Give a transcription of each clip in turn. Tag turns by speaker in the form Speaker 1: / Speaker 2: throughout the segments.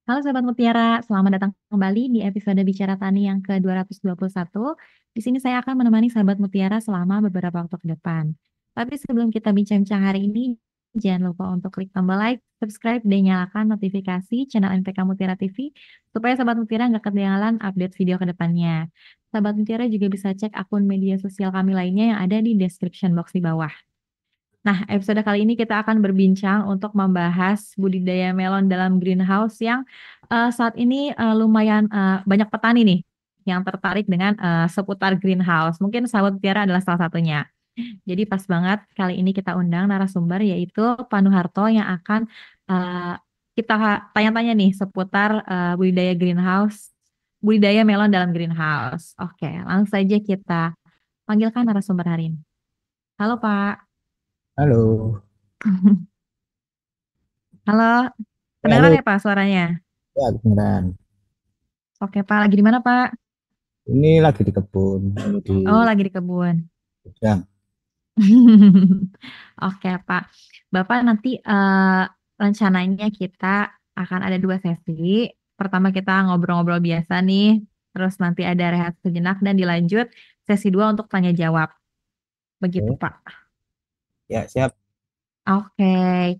Speaker 1: Halo Sobat Mutiara, selamat datang kembali di episode Bicara Tani yang ke-221. Di sini saya akan menemani Sahabat Mutiara selama beberapa waktu ke depan. Tapi sebelum kita bincang-bincang hari ini, jangan lupa untuk klik tombol like, subscribe, dan nyalakan notifikasi channel NPK Mutiara TV supaya Sahabat Mutiara nggak ketinggalan update video ke depannya. Sahabat Mutiara juga bisa cek akun media sosial kami lainnya yang ada di description box di bawah. Nah, episode kali ini kita akan berbincang untuk membahas budidaya melon dalam greenhouse yang saat ini lumayan banyak petani nih yang tertarik dengan seputar greenhouse. Mungkin sahabat Tiara adalah salah satunya. Jadi pas banget kali ini kita undang narasumber yaitu Pak Nuharto yang akan eh, kita tanya-tanya nih seputar budidaya greenhouse, budidaya melon dalam greenhouse. Oke, langsung saja kita panggilkan narasumber hari ini. Halo Pak.
Speaker 2: Halo,
Speaker 1: Halo, kedengaran
Speaker 2: halo,
Speaker 1: ya Pak suaranya?
Speaker 2: ya beneran.
Speaker 1: Oke Pak, lagi di mana Pak?
Speaker 2: Ini lagi di kebun, ini di
Speaker 1: Oh, lagi di kebun.
Speaker 2: gudang.
Speaker 1: Oke Pak, Bapak nanti rencananya kita akan ada dua sesi. Pertama kita ngobrol-ngobrol biasa nih, terus nanti ada rehat sejenak dan dilanjut sesi dua untuk tanya jawab. Begitu
Speaker 2: Oke,
Speaker 1: Pak.
Speaker 2: ya siap.
Speaker 1: Oke,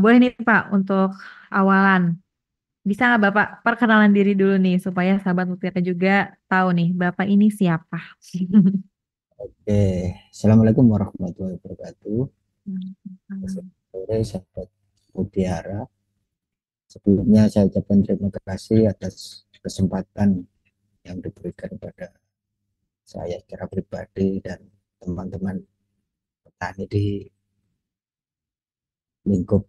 Speaker 1: boleh nih Pak untuk awalan. Bisa nggak Bapak perkenalan diri dulu nih supaya sahabat Mutiara juga tahu nih Bapak ini siapa?
Speaker 2: Oke, Assalamualaikum warahmatullahi wabarakatuh. Selamat
Speaker 1: Hmm.
Speaker 2: sore, sahabat Mutiara. Sebelumnya saya ucapkan terima kasih atas kesempatan yang diberikan pada saya secara pribadi dan teman-teman petani di lingkup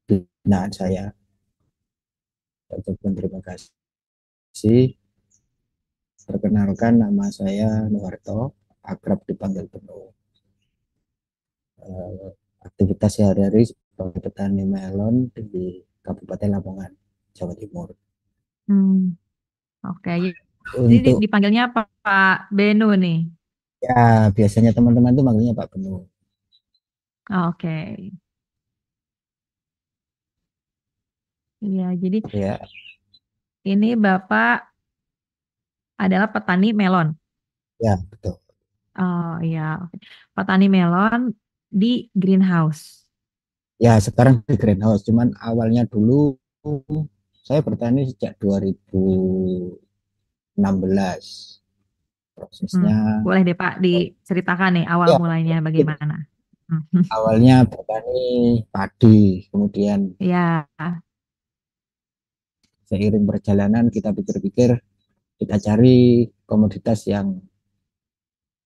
Speaker 2: binaan saya. Saya ucapkan terima kasih. Perkenalkan, nama saya Nuwarto, akrab dipanggil Penuh. eh, Aktivitas sehari-hari sebagai petani melon di Kabupaten Lamongan, Jawa Timur.
Speaker 1: Hmm, oke. Jadi
Speaker 2: Untuk
Speaker 1: dipanggilnya apa Pak Benu nih?
Speaker 2: ya biasanya teman-teman tuh manggilnya Pak Penuh.
Speaker 1: Oke. Iya, jadi
Speaker 2: Ya,
Speaker 1: ini Bapak adalah petani melon.
Speaker 2: ya betul.
Speaker 1: Oh iya, oke. Petani melon di greenhouse.
Speaker 2: Ya sekarang di greenhouse, cuman awalnya dulu saya bertani sejak 2016.
Speaker 1: Hmm,
Speaker 2: Prosesnya
Speaker 1: boleh deh Pak diceritakan nih awal
Speaker 2: ya
Speaker 1: mulainya bagaimana? Hmm.
Speaker 2: awalnya bertani padi, kemudian
Speaker 1: Ya.
Speaker 2: seiring perjalanan kita pikir-pikir kita cari komoditas yang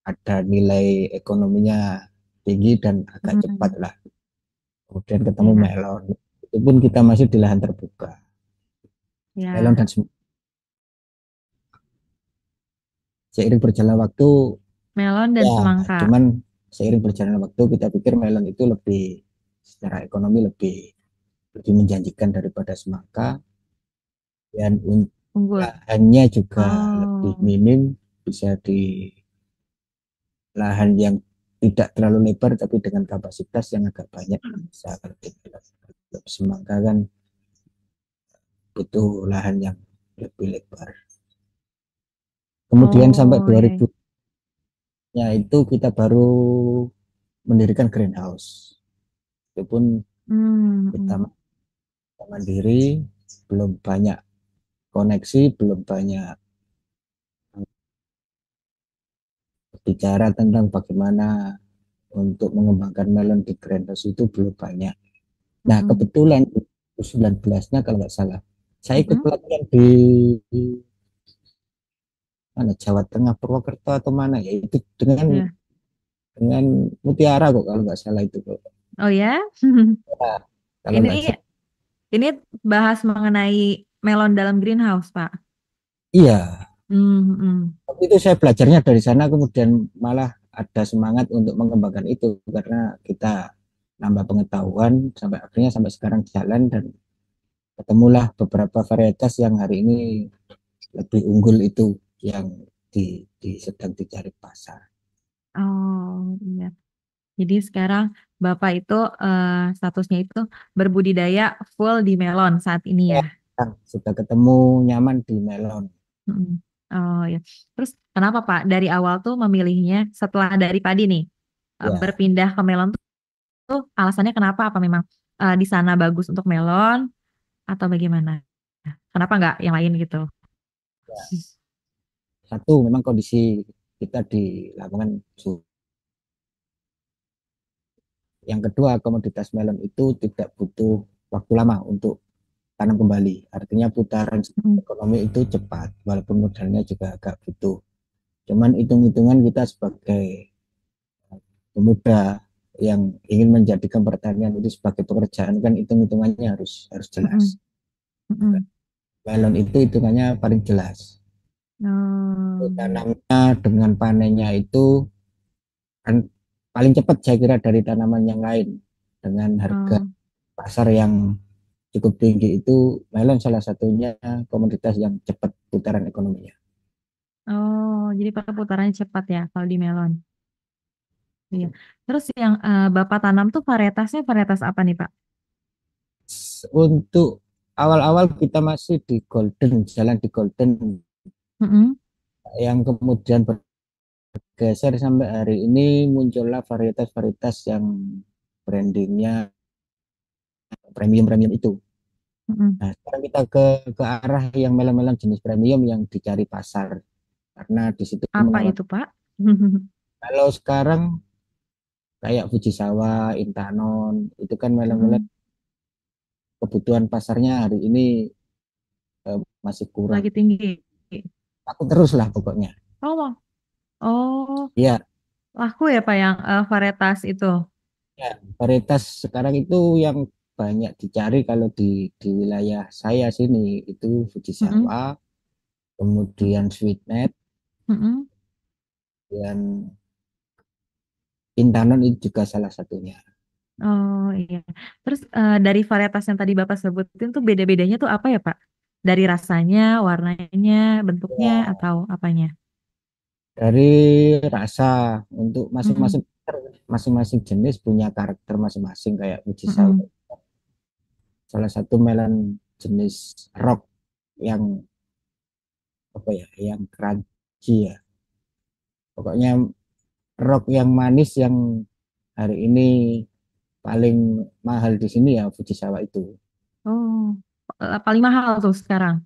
Speaker 2: ada nilai ekonominya tinggi dan agak cepat
Speaker 1: Hmm,
Speaker 2: lah. Kemudian ketemu
Speaker 1: ya,
Speaker 2: melon. Itu pun kita masih di lahan terbuka. Melon
Speaker 1: ya.
Speaker 2: dan seiring berjalan waktu,
Speaker 1: Melon dan
Speaker 2: ya
Speaker 1: semangka.
Speaker 2: cuman seiring berjalan waktu kita pikir melon itu lebih secara ekonomi lebih menjanjikan daripada semangka dan
Speaker 1: Unggul.
Speaker 2: lahannya juga lebih
Speaker 1: Oh,
Speaker 2: minim, bisa di lahan yang tidak terlalu lebar tapi dengan kapasitas yang agak banyak bisa kalau semangka kan butuh lahan yang lebih lebar. Kemudian sampai
Speaker 1: oh ya.
Speaker 2: 2000 ya itu kita baru mendirikan greenhouse. Itu pun
Speaker 1: Hmm,
Speaker 2: kita
Speaker 1: hmm.
Speaker 2: mandiri, belum banyak koneksi, belum banyak bicara tentang bagaimana untuk mengembangkan melon di greenhouse itu belum banyak. Nah,
Speaker 1: Hmm,
Speaker 2: kebetulan 2019-nya kalau nggak salah, saya ikut
Speaker 1: hmm.
Speaker 2: pelatihan di mana Jawa Tengah, Purwokerto atau mana ya itu
Speaker 1: Ya.
Speaker 2: dengan Mutiara kok kalau nggak salah itu kok.
Speaker 1: Oh ya.
Speaker 2: Ya, kalau nggak
Speaker 1: Ini
Speaker 2: salah.
Speaker 1: ini bahas mengenai melon dalam greenhouse, Pak.
Speaker 2: Iya,
Speaker 1: Hmm, hmm.
Speaker 2: waktu itu saya belajarnya dari sana kemudian malah ada semangat untuk mengembangkan itu karena kita nambah pengetahuan sampai akhirnya sampai sekarang jalan dan ketemulah beberapa varietas yang hari ini lebih unggul itu yang sedang dicari pasar.
Speaker 1: Oh iya. Jadi sekarang Bapak itu statusnya itu berbudidaya full di melon saat ini
Speaker 2: Ya,
Speaker 1: ya.
Speaker 2: sudah ketemu nyaman di melon.
Speaker 1: Mm. Oh ya. Terus kenapa Pak dari awal tuh memilihnya setelah dari padi nih
Speaker 2: Ya,
Speaker 1: berpindah ke melon tuh alasannya kenapa? Apa memang di sana bagus untuk melon atau bagaimana? Kenapa nggak yang lain gitu?
Speaker 2: satu memang kondisi kita di lapangan. Yang kedua, komoditas melon itu tidak butuh waktu lama untuk tanam kembali. Artinya putaran
Speaker 1: Mm.
Speaker 2: ekonomi itu cepat, walaupun modalnya juga agak butuh. Cuman hitung-hitungan kita sebagai pemuda yang ingin menjadikan pertanian itu sebagai pekerjaan kan hitung-hitungannya harus jelas.
Speaker 1: Mm-mm. Mm-mm.
Speaker 2: Melon itu hitungannya paling jelas.
Speaker 1: Oh,
Speaker 2: Tanamnya dengan panennya itu kan paling cepat saya kira dari tanaman yang lain dengan harga
Speaker 1: oh,
Speaker 2: pasar yang cukup tinggi itu melon salah satunya komoditas yang cepat putaran ekonominya.
Speaker 1: oh, jadi perputarannya cepat ya kalau di melon. Iya. Terus yang Bapak tanam tuh varietasnya varietas apa nih Pak?
Speaker 2: Untuk awal-awal kita masih di golden, jalan di golden
Speaker 1: Mm-mm.
Speaker 2: yang kemudian bergeser sampai hari ini muncullah varietas-varietas yang brandingnya premium-premium itu.
Speaker 1: Mm-mm.
Speaker 2: Nah, sekarang kita ke arah yang melon-melon jenis premium yang dicari pasar karena di situ
Speaker 1: Apa
Speaker 2: menawarkan.
Speaker 1: itu Pak?
Speaker 2: Kalau sekarang kayak Fujisawa, Intanon, itu kan melon-melon
Speaker 1: Mm-mm.
Speaker 2: kebutuhan pasarnya hari ini masih kurang.
Speaker 1: Lagi tinggi.
Speaker 2: Aku terus lah pokoknya.
Speaker 1: Oh, oh,
Speaker 2: Ya,
Speaker 1: laku ya Pak yang varietas itu.
Speaker 2: ya, varietas sekarang itu yang banyak dicari kalau di wilayah saya sini itu
Speaker 1: Mm-mm.
Speaker 2: Fujisawa, kemudian Sweetnet,
Speaker 1: Mm-mm.
Speaker 2: dan Intanon itu juga salah satunya.
Speaker 1: Oh iya. Terus dari varietas yang tadi Bapak sebutin tuh beda-bedanya tuh apa ya Pak? Dari rasanya, warnanya, bentuknya,
Speaker 2: Ya,
Speaker 1: atau apanya?
Speaker 2: dari rasa untuk
Speaker 1: Mm-mm.
Speaker 2: masing-masing jenis punya karakter masing-masing kayak Fujisawa.
Speaker 1: Mm-mm.
Speaker 2: Salah satu melon jenis rock yang apa ya, yang crunchy ya. Pokoknya rock yang manis yang hari ini paling mahal di sini ya Fujisawa itu.
Speaker 1: Oh, paling mahal tuh sekarang.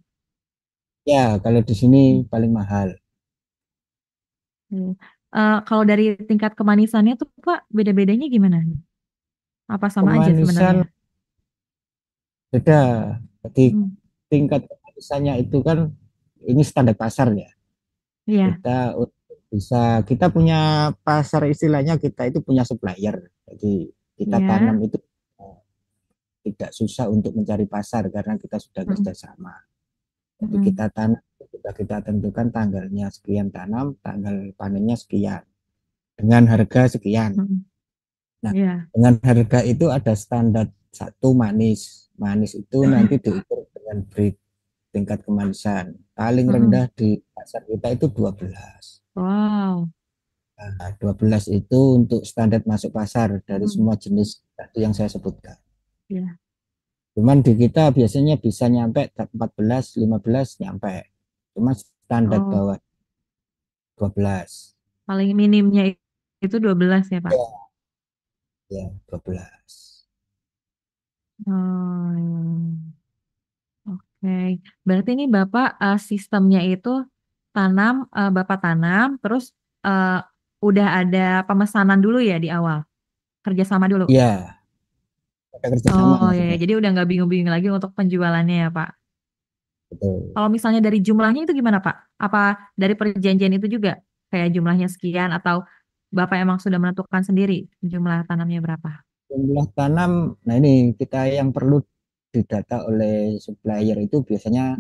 Speaker 2: Ya, kalau di sini
Speaker 1: Hmm.
Speaker 2: paling mahal.
Speaker 1: Iya. Kalau dari tingkat kemanisannya tuh Pak, beda-bedanya gimana? Apa sama aja
Speaker 2: Kemanisan
Speaker 1: sebenarnya?
Speaker 2: beda. Jadi
Speaker 1: Mm.
Speaker 2: tingkat kemanisannya itu kan ini standar pasar ya.
Speaker 1: Iya,
Speaker 2: Kita kita punya pasar istilahnya kita itu punya supplier. Jadi kita tanam
Speaker 1: iya.
Speaker 2: itu tidak susah untuk mencari pasar karena kita sudah
Speaker 1: Mm-mm.
Speaker 2: kerjasama. Jadi
Speaker 1: Mm-mm.
Speaker 2: kita tanam, sudah kita tentukan tanggalnya sekian tanam, tanggal panennya sekian, dengan harga sekian.
Speaker 1: Mm-mm.
Speaker 2: Nah,
Speaker 1: Iya.
Speaker 2: dengan harga itu ada standar satu manis. Manis itu nanti diukur dengan breed tingkat kemanisan. Paling
Speaker 1: Mm-mm.
Speaker 2: rendah di pasar kita itu 12.
Speaker 1: Wow.
Speaker 2: Nah, 12 itu untuk standar masuk pasar dari
Speaker 1: Mm-mm.
Speaker 2: semua jenis tadi yang saya sebutkan.
Speaker 1: Iya.
Speaker 2: Cuman di kita biasanya bisa nyampe 14, 15 nyampe. Cuma standar
Speaker 1: Oh,
Speaker 2: bawah 12.
Speaker 1: paling minimnya itu 12 ya Pak?
Speaker 2: Ya, ya 12.
Speaker 1: Oh, iya. Oke. Berarti ini Bapak sistemnya itu Bapak tanam, terus eh, udah ada pemesanan dulu ya di awal, kerjasama dulu.
Speaker 2: Ya, ada kerjasama
Speaker 1: Oh ya, ya.
Speaker 2: maksudnya.
Speaker 1: Jadi udah nggak bingung-bingung lagi untuk penjualannya ya Pak.
Speaker 2: Betul.
Speaker 1: Kalau misalnya dari jumlahnya itu gimana Pak? Apa dari perjanjian itu juga kayak jumlahnya sekian atau Bapak emang sudah menentukan sendiri jumlah tanamnya berapa?
Speaker 2: Jumlah tanam, nah ini kita yang perlu didata oleh supplier itu biasanya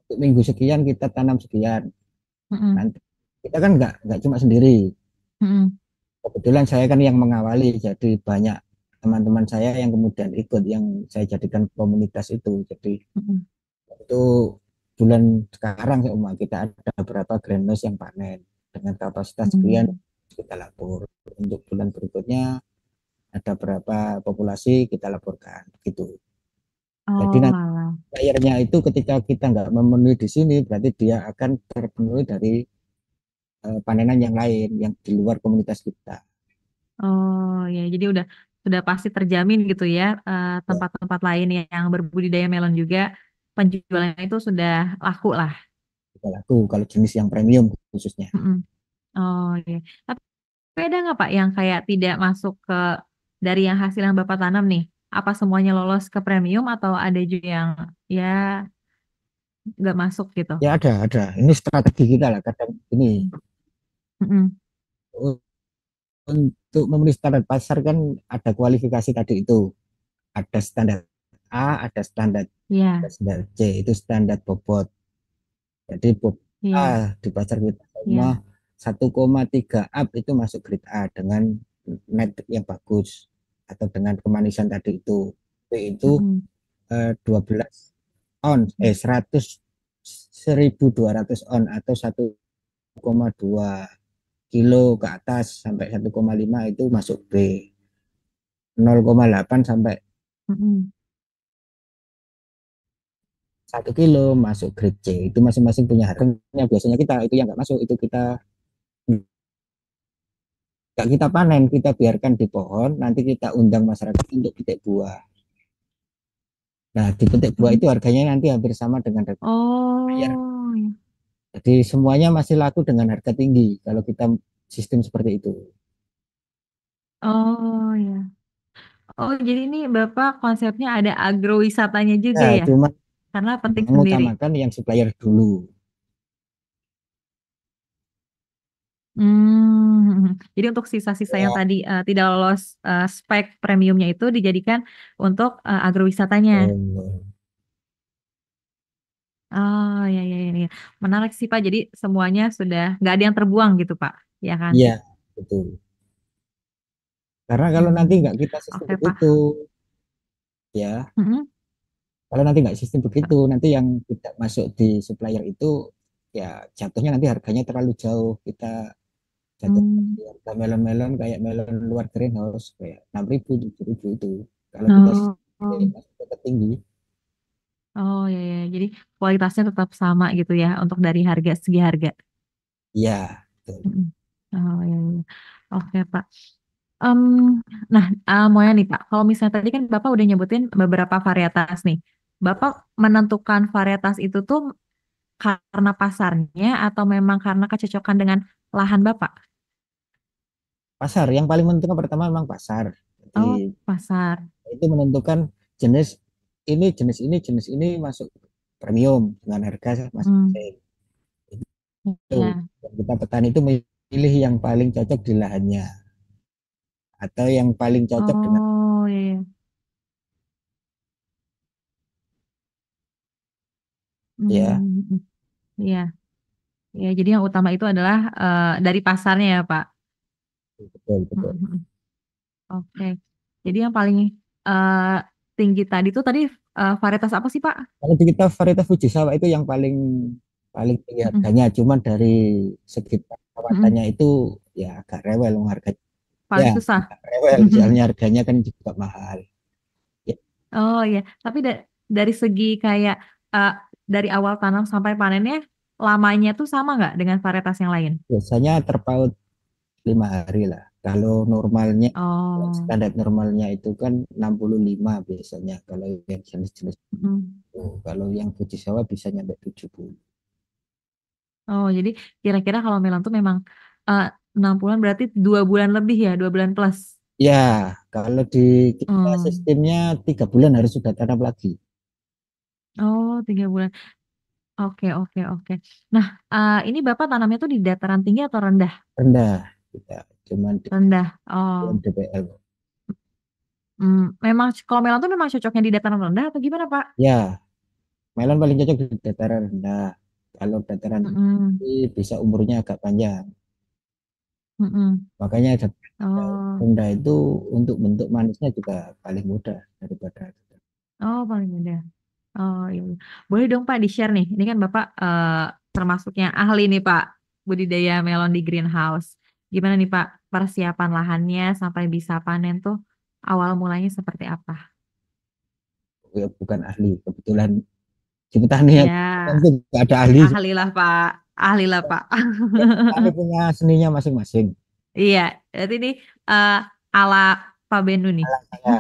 Speaker 2: untuk minggu sekian kita tanam sekian.
Speaker 1: Mm-mm.
Speaker 2: Nanti kita kan nggak cuma sendiri.
Speaker 1: Mm-mm.
Speaker 2: Kebetulan saya kan yang mengawali, jadi banyak teman-teman saya yang kemudian ikut, yang saya jadikan komunitas itu. Jadi
Speaker 1: Mm-mm.
Speaker 2: itu bulan sekarang kita ada beberapa greenhouse yang panen dengan kapasitas sekian
Speaker 1: Mm-mm.
Speaker 2: kita lapor. Untuk bulan berikutnya ada berapa populasi kita laporkan gitu. Jadi
Speaker 1: Oh,
Speaker 2: nanti
Speaker 1: alah.
Speaker 2: layernya itu ketika kita nggak memenuhi di sini, berarti dia akan terpenuhi dari panenan yang lain yang di luar komunitas kita.
Speaker 1: Oh ya, jadi sudah pasti terjamin gitu ya,
Speaker 2: Ya,
Speaker 1: tempat-tempat lain yang berbudidaya melon juga penjualannya itu sudah laku lah.
Speaker 2: kita laku kalau jenis yang premium khususnya.
Speaker 1: Mm-mm. Oh ya. Tapi ada nggak Pak yang kayak tidak masuk ke dari yang hasil yang Bapak tanam nih? Apa semuanya lolos ke premium atau ada juga yang ya nggak masuk gitu?
Speaker 2: Ya ada. Ini strategi kita lah. Kadang ini
Speaker 1: Mm-mm.
Speaker 2: untuk memenuhi standar pasar kan ada kualifikasi tadi itu. Ada standar A, ada
Speaker 1: Iya,
Speaker 2: standar C, itu standar bobot. Jadi bobot
Speaker 1: iya,
Speaker 2: A di pasar kita semua
Speaker 1: iya.
Speaker 2: 1,3 up itu masuk grade A dengan net yang bagus atau dengan kemanisan tadi itu. B itu
Speaker 1: Mm-mm.
Speaker 2: 12 on, 100 1.200 on atau 1,2 kilo ke atas sampai 1,5 itu masuk B. 0,8 sampai
Speaker 1: Mm-mm.
Speaker 2: 1 kilo masuk grade C. Itu masing-masing punya harganya. Biasanya kita itu yang nggak masuk itu kita nggak kita panen, kita biarkan di pohon. Nanti kita undang masyarakat untuk petik buah. Nah, di petik buah
Speaker 1: Mm-mm.
Speaker 2: itu harganya nanti hampir sama dengan harga bayar.
Speaker 1: Oh, ya.
Speaker 2: Jadi semuanya masih laku dengan harga tinggi kalau kita sistem seperti itu.
Speaker 1: Oh, ya. Oh, jadi ini Bapak konsepnya ada agrowisatanya juga
Speaker 2: Ya,
Speaker 1: ya?
Speaker 2: cuma
Speaker 1: Karena petik sendiri.
Speaker 2: mengutamakan yang supplier dulu.
Speaker 1: Jadi untuk sisa-sisa yang
Speaker 2: Ya,
Speaker 1: tadi tidak lolos spek premiumnya itu dijadikan untuk agrowisatanya. Oh ya, ya, ya, ya. Menarik sih Pak. Jadi semuanya sudah nggak ada yang terbuang gitu Pak, ya kan?
Speaker 2: iya, betul. Karena kalau nanti
Speaker 1: Hmm,
Speaker 2: nggak kita sistem
Speaker 1: oke
Speaker 2: begitu,
Speaker 1: Pak.
Speaker 2: ya,
Speaker 1: Mm-mm.
Speaker 2: kalau nanti nggak sistem begitu, nanti yang tidak masuk di supplier itu, ya jatuhnya nanti harganya terlalu jauh. Kita jatuh
Speaker 1: Hmm.
Speaker 2: di harga melon-melon kayak melon luar greenhouse kayak 6.000, 7.000 itu. Kalau kita
Speaker 1: Oh,
Speaker 2: sistem
Speaker 1: oh,
Speaker 2: masuk tetap tinggi,
Speaker 1: oh ya, ya. Jadi kualitasnya tetap sama gitu ya untuk dari harga segi harga.
Speaker 2: ya, betul.
Speaker 1: Mm-mm. Oh ya, ya. Oke Pak. Em, nah, mau ya nih Pak, kalau misalnya tadi kan Bapak udah nyebutin beberapa varietas nih. Bapak menentukan varietas itu tuh karena pasarnya atau memang karena kecocokan dengan lahan Bapak?
Speaker 2: Pasar yang paling menentukan pertama memang pasar.
Speaker 1: Oh,
Speaker 2: Jadi
Speaker 1: pasar.
Speaker 2: itu menentukan jenis jenis ini masuk premium dengan harga
Speaker 1: Hmm,
Speaker 2: masing-masing. Itu
Speaker 1: ya.
Speaker 2: dan kita petani itu memilih yang paling cocok di lahannya atau yang paling cocok dengan
Speaker 1: Oh, ya, ya.
Speaker 2: ya
Speaker 1: Hmm, iya. Ya, jadi yang utama itu adalah dari pasarnya ya, Pak.
Speaker 2: betul
Speaker 1: Hmm,
Speaker 2: betul.
Speaker 1: hmm, hmm. Oke. Jadi yang paling eh, tinggi tadi tuh tadi varietas apa sih, Pak?
Speaker 2: Kalau di kita varietas Fujisawa itu yang paling paling tinggi
Speaker 1: Hmm, hmm,
Speaker 2: harganya, cuman dari segi
Speaker 1: hmm.
Speaker 2: perawatannya itu ya agak rewel harganya. Ya,
Speaker 1: Paling susah.
Speaker 2: agak rewel soalnya harganya kan juga mahal. Ya,
Speaker 1: Oh ya, tapi dari segi kayak eh, dari awal tanam sampai panennya lamanya tuh sama nggak dengan varietas yang lain?
Speaker 2: biasanya terpaut 5 hari lah. Kalau normalnya,
Speaker 1: Oh,
Speaker 2: standar normalnya itu kan 65 biasanya. Kalau yang jenis-jenis
Speaker 1: mm.
Speaker 2: itu, kalau yang Fujisawa bisa nyampe 70.
Speaker 1: Oh jadi kira-kira kalau melon tuh memang eh, 6 bulan berarti 2 bulan lebih ya, 2 bulan plus.
Speaker 2: Ya, kalau di kita
Speaker 1: Oh,
Speaker 2: sistemnya 3 bulan harus sudah tanam lagi.
Speaker 1: oh 3 bulan. Oke, oke, oke. Nah, ini Bapak tanamnya tuh di dataran tinggi atau rendah?
Speaker 2: Rendah kita, cuman di
Speaker 1: Rendah. Oh,
Speaker 2: DPL.
Speaker 1: memang kalau melon tuh memang cocoknya di dataran rendah atau gimana Pak?
Speaker 2: Ya, melon paling cocok di dataran rendah. Kalau dataran
Speaker 1: Mm-mm,
Speaker 2: tinggi bisa umurnya agak panjang.
Speaker 1: mm-mm.
Speaker 2: Makanya dataran
Speaker 1: Oh,
Speaker 2: rendah itu untuk bentuk manisnya juga paling mudah daripada.
Speaker 1: oh paling mudah. Oh iya, iya. Boleh dong Pak di-share nih. Ini kan Bapak termasuknya ahli nih Pak budidaya melon di greenhouse. Gimana nih Pak persiapan lahannya sampai bisa panen tuh? awal mulanya seperti apa?
Speaker 2: Ya, bukan ahli. Kebetulan di petani
Speaker 1: Ya,
Speaker 2: tentu nggak ada ahli.
Speaker 1: ahlilah Pak. Ahlilah Pak.
Speaker 2: Petani punya seninya masing-masing.
Speaker 1: Iya, berarti ini eh, ala Pak Bendu nih.
Speaker 2: Ya,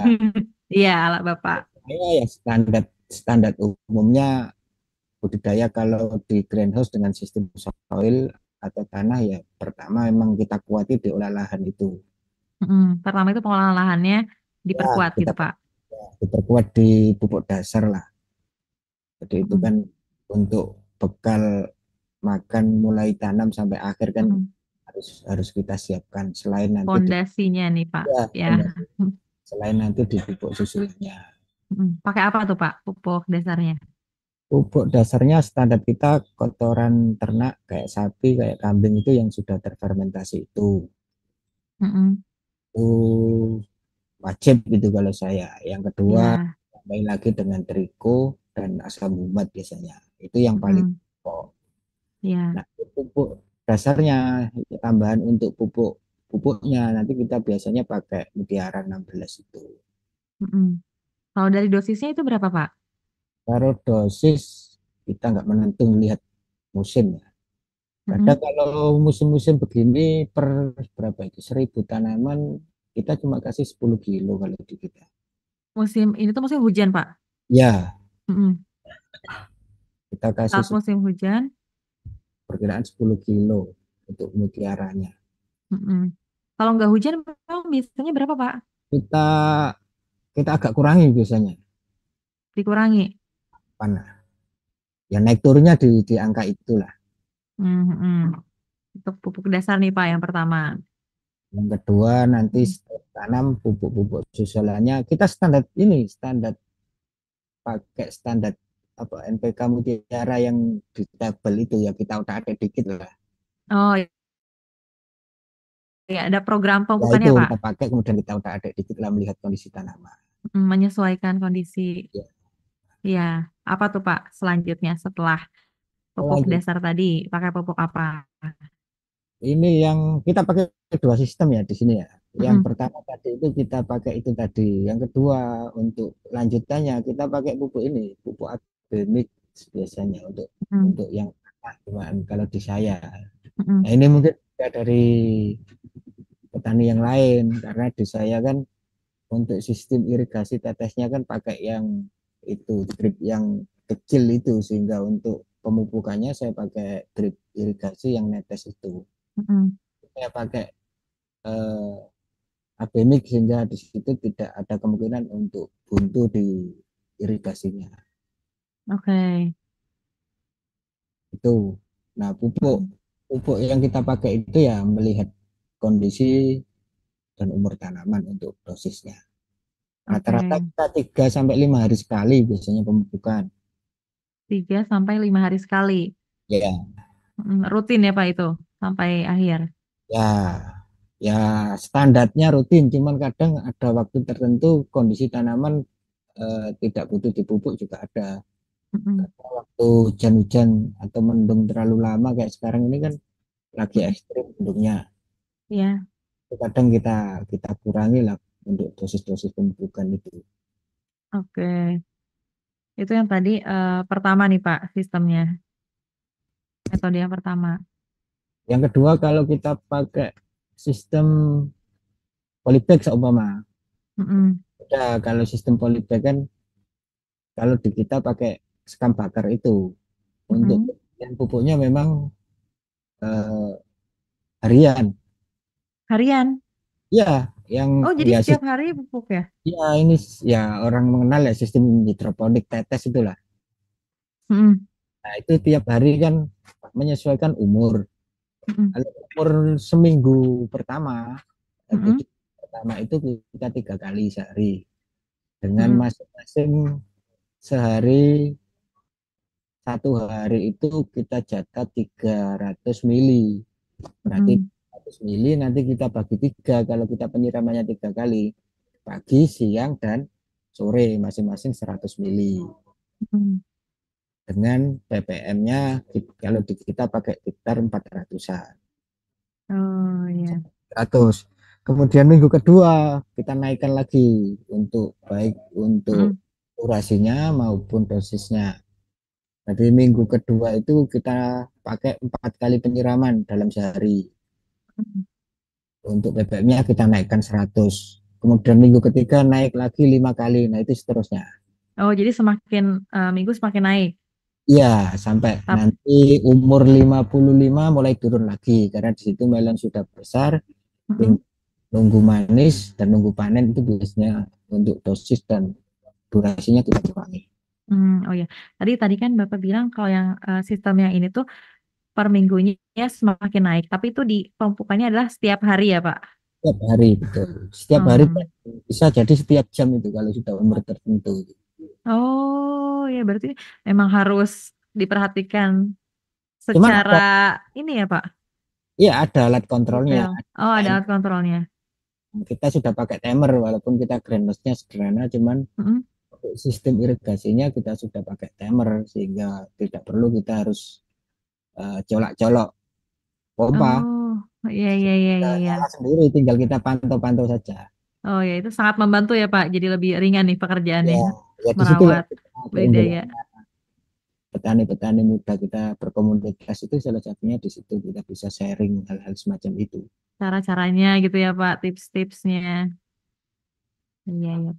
Speaker 1: Iya, ala Bapak.
Speaker 2: saya ya standar standar umumnya budidaya kalau di greenhouse dengan sistem soil atau tanah ya pertama memang kita kuati diolah lahan itu.
Speaker 1: Pertama itu pengolahan lahannya
Speaker 2: Ya,
Speaker 1: diperkuat
Speaker 2: kita
Speaker 1: gitu Pak.
Speaker 2: diperkuat di pupuk dasar lah. Jadi itu
Speaker 1: Mm,
Speaker 2: kan untuk bekal makan mulai tanam sampai akhir kan
Speaker 1: mm.
Speaker 2: harus harus kita siapkan selain nanti di
Speaker 1: Pondasinya nih Pak.
Speaker 2: ya,
Speaker 1: Ya.
Speaker 2: selain nanti di pupuk susulnya.
Speaker 1: Pakai apa tuh Pak pupuk dasarnya?
Speaker 2: Pupuk dasarnya standar kita kotoran ternak kayak sapi, kayak kambing itu yang sudah terfermentasi
Speaker 1: Mm-mm.
Speaker 2: itu wajib gitu kalau saya. Yang kedua,
Speaker 1: Ya.
Speaker 2: tambah lagi dengan terigu dan asam umat biasanya. Itu yang paling
Speaker 1: Mm-mm.
Speaker 2: pokok.
Speaker 1: Ya.
Speaker 2: Nah, pupuk dasarnya tambahan untuk pupuknya nanti kita biasanya pakai Mutiara 16 itu.
Speaker 1: Mm-mm. Kalau dari dosisnya itu berapa Pak?
Speaker 2: Kalau dosis kita nggak menentu lihat musim ya. Kadang
Speaker 1: Mm-mm.
Speaker 2: kalau musim-musim begini per berapa itu 1.000 tanaman kita cuma kasih 10 kilo kalau di kita.
Speaker 1: Musim ini tuh musim hujan Pak.
Speaker 2: Ya,
Speaker 1: Mm-mm.
Speaker 2: kita kasih
Speaker 1: Saat musim hujan.
Speaker 2: perkiraan 10 kilo untuk mutiaranya.
Speaker 1: Mm-mm. Kalau nggak hujan, memang biasanya berapa Pak?
Speaker 2: Kita kita agak kurangi biasanya
Speaker 1: Dikurangi.
Speaker 2: panah. Ya naik turunnya di angka itulah.
Speaker 1: Mm-mm. Untuk pupuk dasar nih Pak yang pertama.
Speaker 2: Yang kedua nanti
Speaker 1: Mm.
Speaker 2: setelah tanam pupuk-pupuk susulannya kita standar ini standar pakai standar apa NPK Mutiara yang di tabel itu ya kita udah ada dikit lah.
Speaker 1: Oh ya, ada program
Speaker 2: Ya itu
Speaker 1: pemupukannya Pak.
Speaker 2: kita pakai kemudian kita udah ada dikit lah melihat kondisi tanaman.
Speaker 1: Menyesuaikan kondisi.
Speaker 2: Ya,
Speaker 1: Ya, apa tuh Pak selanjutnya setelah pupuk
Speaker 2: lanjut.
Speaker 1: dasar tadi? Pakai pupuk apa?
Speaker 2: Ini yang kita pakai dua sistem ya di sini ya. Yang
Speaker 1: Mm-mm.
Speaker 2: pertama tadi itu kita pakai itu tadi. Yang kedua untuk lanjutannya kita pakai pupuk ini, pupuk akademik biasanya
Speaker 1: Mm-mm.
Speaker 2: untuk yang cuman kalau di saya. Nah,
Speaker 1: Mm-mm.
Speaker 2: ini mungkin dari petani yang lain karena di saya kan untuk sistem irigasi tetesnya kan pakai yang itu drip yang kecil itu sehingga untuk pemupukannya saya pakai drip irigasi yang netes itu.
Speaker 1: Mm-mm.
Speaker 2: Saya pakai eh, akademik sehingga di situ tidak ada kemungkinan untuk buntu di irigasinya
Speaker 1: Oke.
Speaker 2: itu. Nah, pupuk
Speaker 1: Mm-mm.
Speaker 2: pupuk yang kita pakai itu ya melihat kondisi dan umur tanaman untuk dosisnya. Rata-rata
Speaker 1: Oke.
Speaker 2: kita 3 sampai 5 hari sekali biasanya pemupukan.
Speaker 1: 3 sampai 5 hari sekali.
Speaker 2: Ya,
Speaker 1: Rutin ya Pak itu sampai akhir.
Speaker 2: ya, ya standarnya rutin. Cuman kadang ada waktu tertentu kondisi tanaman tidak butuh dipupuk juga ada.
Speaker 1: Mm-mm.
Speaker 2: Karena waktu hujan-hujan atau mendung terlalu lama kayak sekarang ini kan lagi
Speaker 1: Mm-mm.
Speaker 2: ekstrim mendungnya.
Speaker 1: Ya,
Speaker 2: Kadang kita kita kurangi lah untuk dosis-dosis pemupukan itu.
Speaker 1: oke. Itu yang tadi pertama nih Pak sistemnya. Metode yang pertama.
Speaker 2: Yang kedua kalau kita pakai sistem polybag seumpama,
Speaker 1: Mm-mm.
Speaker 2: ya kalau sistem polybag kan kalau di kita pakai sekam bakar itu untuk
Speaker 1: Mm-mm.
Speaker 2: yang pupuknya memang eh, harian.
Speaker 1: Harian.
Speaker 2: Ya, yang
Speaker 1: Oh, jadi
Speaker 2: ya
Speaker 1: setiap hari pupuk ya?
Speaker 2: ya ini ya orang mengenal ya sistem hidroponik tetes itulah.
Speaker 1: Mm-mm.
Speaker 2: Nah, itu tiap hari kan menyesuaikan umur.
Speaker 1: Mm-mm.
Speaker 2: Kalau umur seminggu pertama,
Speaker 1: Mm-mm.
Speaker 2: tujuh pertama itu kita 3 kali sehari dengan
Speaker 1: Mm-mm.
Speaker 2: masing-masing sehari 1 hari itu kita jatah 300 mili. Berarti
Speaker 1: Mm-mm.
Speaker 2: 100 mili nanti kita bagi tiga kalau kita penyiramannya 3 kali pagi, siang dan sore masing-masing 100 mili
Speaker 1: Mm-mm.
Speaker 2: dengan ppm-nya kalau di kita pakai gitar 400-an.
Speaker 1: Oh ya.
Speaker 2: 100. Kemudian minggu kedua kita naikkan lagi untuk baik untuk
Speaker 1: Mm-mm.
Speaker 2: durasinya maupun dosisnya. Jadi minggu kedua itu kita pakai 4 kali penyiraman dalam sehari. Untuk BBM-nya kita naikkan 100. Kemudian minggu ketiga naik lagi 5 kali. Nah itu seterusnya.
Speaker 1: Oh, jadi semakin minggu semakin naik.
Speaker 2: Iya, sampai
Speaker 1: Tap,
Speaker 2: nanti umur 55 mulai turun lagi. Karena di situ melon sudah besar,
Speaker 1: mm-mm.
Speaker 2: nunggu manis dan nunggu panen itu biasanya untuk dosis dan durasinya kita kurangi.
Speaker 1: Oh ya, tadi kan Bapak bilang kalau yang sistem yang ini tuh per minggunya ya semakin naik, tapi itu di pembukuannya adalah setiap hari ya, Pak.
Speaker 2: Setiap hari, betul. Setiap hari
Speaker 1: Hmm.
Speaker 2: bisa jadi setiap jam itu kalau sudah umur tertentu.
Speaker 1: Oh ya, berarti memang harus diperhatikan
Speaker 2: Cuman
Speaker 1: secara
Speaker 2: ada,
Speaker 1: ini ya, Pak,
Speaker 2: ya ada alat kontrolnya.
Speaker 1: detail. Oh, ada alat kontrolnya.
Speaker 2: Kita sudah pakai timer walaupun kita grandness-nya sederhana, cuman
Speaker 1: Mm-mm.
Speaker 2: untuk sistem irigasinya kita sudah pakai timer sehingga tidak perlu kita harus colak-colok pompa.
Speaker 1: Oh, iya iya iya
Speaker 2: Kita
Speaker 1: iya iya.
Speaker 2: nyala sendiri, tinggal kita pantau-pantau saja.
Speaker 1: Oh ya, itu sangat membantu ya, Pak. Jadi lebih ringan nih pekerjaannya
Speaker 2: Ya, ya di situ
Speaker 1: merawat
Speaker 2: kita
Speaker 1: budidaya.
Speaker 2: keunggulan petani-petani muda kita berkomunitas itu salah satunya di situ kita bisa sharing hal-hal semacam itu.
Speaker 1: Cara-caranya gitu ya, Pak, tips-tipsnya. Iya, iya.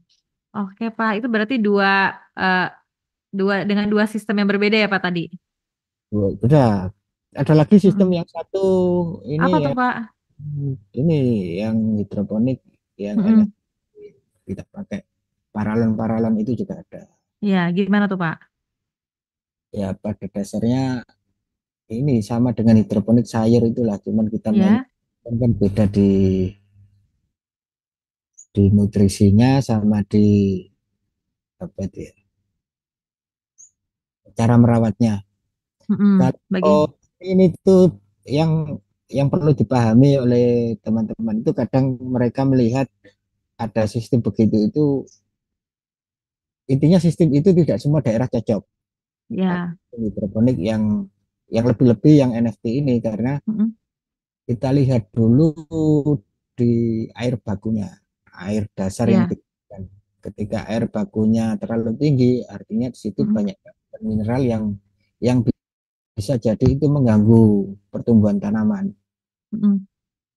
Speaker 1: Oke, Pak. Itu berarti eh, dengan dua sistem yang berbeda ya, Pak, tadi.
Speaker 2: Udah, ada lagi sistem
Speaker 1: Mm-mm.
Speaker 2: yang satu ini
Speaker 1: Apa tuh,
Speaker 2: yang
Speaker 1: Pak?
Speaker 2: ini yang hidroponik yang
Speaker 1: Mm-mm.
Speaker 2: NFT kita pakai paralon-paralon itu juga ada.
Speaker 1: Iya, gimana tuh, Pak?
Speaker 2: Ya pada dasarnya ini sama dengan hidroponik sayur itulah, cuman kita main
Speaker 1: Ya.
Speaker 2: kan beda di nutrisinya sama di apa itu ya, cara merawatnya.
Speaker 1: Mm-mm.
Speaker 2: Kalau ini tuh yang perlu dipahami oleh teman-teman itu kadang mereka melihat ada sistem begitu itu intinya sistem itu tidak semua daerah cocok. Ada
Speaker 1: Ya.
Speaker 2: hidroponik yang lebih-lebih yang NFT ini karena
Speaker 1: Mm-mm.
Speaker 2: kita lihat dulu di air bakunya, air dasar yang
Speaker 1: Ya.
Speaker 2: digunakan. Ketika air bakunya terlalu tinggi, artinya di situ
Speaker 1: Mm-mm.
Speaker 2: banyak mineral yang bisa jadi itu mengganggu pertumbuhan tanaman.
Speaker 1: Mm-mm.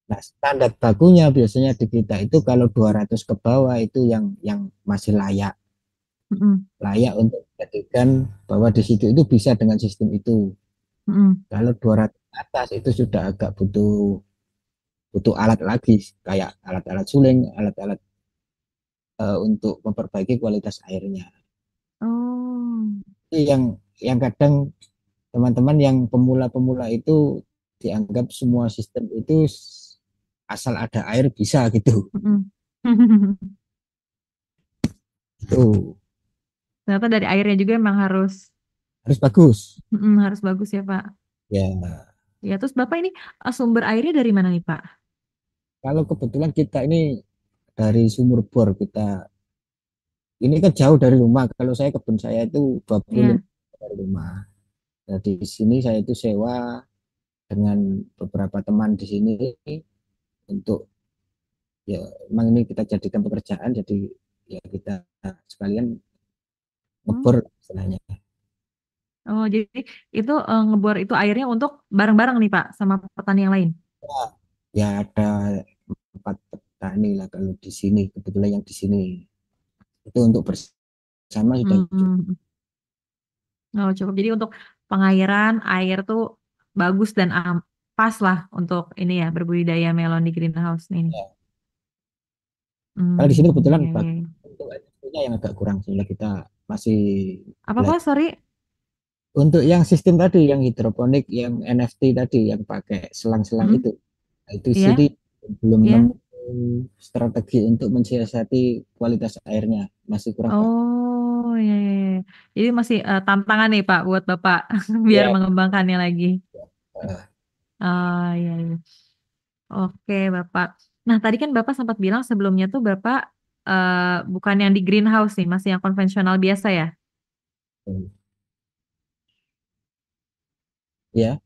Speaker 2: Nah, standar bakunya biasanya di kita itu kalau 200 ke bawah itu yang masih layak,
Speaker 1: Mm-mm.
Speaker 2: layak untuk dijadikan bahwa di situ itu bisa dengan sistem itu.
Speaker 1: Mm-mm.
Speaker 2: Kalau 200 ke atas itu sudah agak butuh butuh alat lagi kayak alat-alat suling, alat-alat untuk memperbaiki kualitas airnya.
Speaker 1: Oh.
Speaker 2: Itu yang kadang teman-teman yang pemula-pemula itu dianggap semua sistem itu asal ada air bisa gitu.
Speaker 1: Mm-mm.
Speaker 2: Itu
Speaker 1: Ternyata dari airnya juga emang
Speaker 2: harus bagus.
Speaker 1: harus bagus ya, Pak.
Speaker 2: Ya,
Speaker 1: Ya, terus Bapak ini sumber airnya dari mana nih, Pak?
Speaker 2: kalau kebetulan kita ini dari sumur bor kita ini kan jauh dari rumah. Kalau saya kebun saya itu 25
Speaker 1: Iya.
Speaker 2: dari rumah. Nah, di sini saya itu sewa dengan beberapa teman di sini untuk ya memang ini kita jadikan pekerjaan jadi ya kita sekalian
Speaker 1: Hmm.
Speaker 2: ngebor istilahnya.
Speaker 1: Oh, jadi itu ngebor itu airnya untuk bareng-bareng nih, Pak, sama petani yang lain.
Speaker 2: Ya ada 4 petani lah kalau di sini kebetulan yang di sini itu untuk bersama sudah cukup.
Speaker 1: Hmm. Oh, cukup. Jadi untuk pengairan air tuh bagus dan pas lah untuk ini ya berbudidaya melon di greenhouse ini.
Speaker 2: Ya. Kalau di sini kebetulan
Speaker 1: Iya, iya, iya.
Speaker 2: untuk nya yang agak kurang sehingga kita masih
Speaker 1: Apa Pak?
Speaker 2: belajar.
Speaker 1: Sorry.
Speaker 2: Untuk yang sistem tadi, yang hidroponik, yang NFT tadi, yang pakai selang-selang
Speaker 1: Mm-mm.
Speaker 2: nah, itu
Speaker 1: Iya,
Speaker 2: sini belum
Speaker 1: iya.
Speaker 2: nemu strategi untuk mensiasati kualitas airnya, masih kurang bagus.
Speaker 1: Oh, iya, iya, iya. Jadi masih tantangan nih Pak buat Bapak biar
Speaker 2: Ya,
Speaker 1: mengembangkannya lagi.
Speaker 2: eh,
Speaker 1: Oh, iya, iya. Oke, Bapak. Nah, tadi kan Bapak sempat bilang sebelumnya tuh Bapak bukan yang di greenhouse nih, masih yang konvensional biasa ya?
Speaker 2: ya,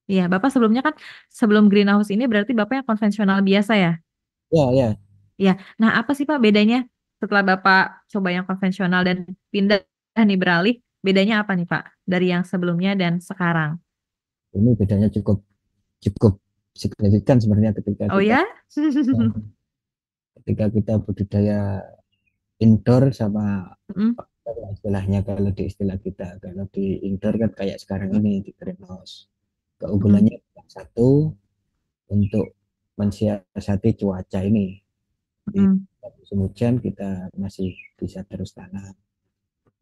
Speaker 1: Iya, Bapak sebelumnya kan sebelum greenhouse ini berarti Bapak yang konvensional biasa ya?
Speaker 2: Ya, ya.
Speaker 1: Iya. Nah, apa sih Pak bedanya setelah Bapak coba yang konvensional dan pindah nih beralih, bedanya apa nih Pak dari yang sebelumnya dan sekarang?
Speaker 2: Ini bedanya cukup cukup signifikan sebenarnya
Speaker 1: Oh ya?
Speaker 2: ketika kita budidaya indoor sama
Speaker 1: Mm,
Speaker 2: istilahnya, kalau di istilah kita, kalau di indoor kan kayak sekarang ini di greenhouse,
Speaker 1: mm,
Speaker 2: keunggulannya satu, untuk mensiasati cuaca ini. Di
Speaker 1: mm,
Speaker 2: musim hujan kita masih bisa terus tanam.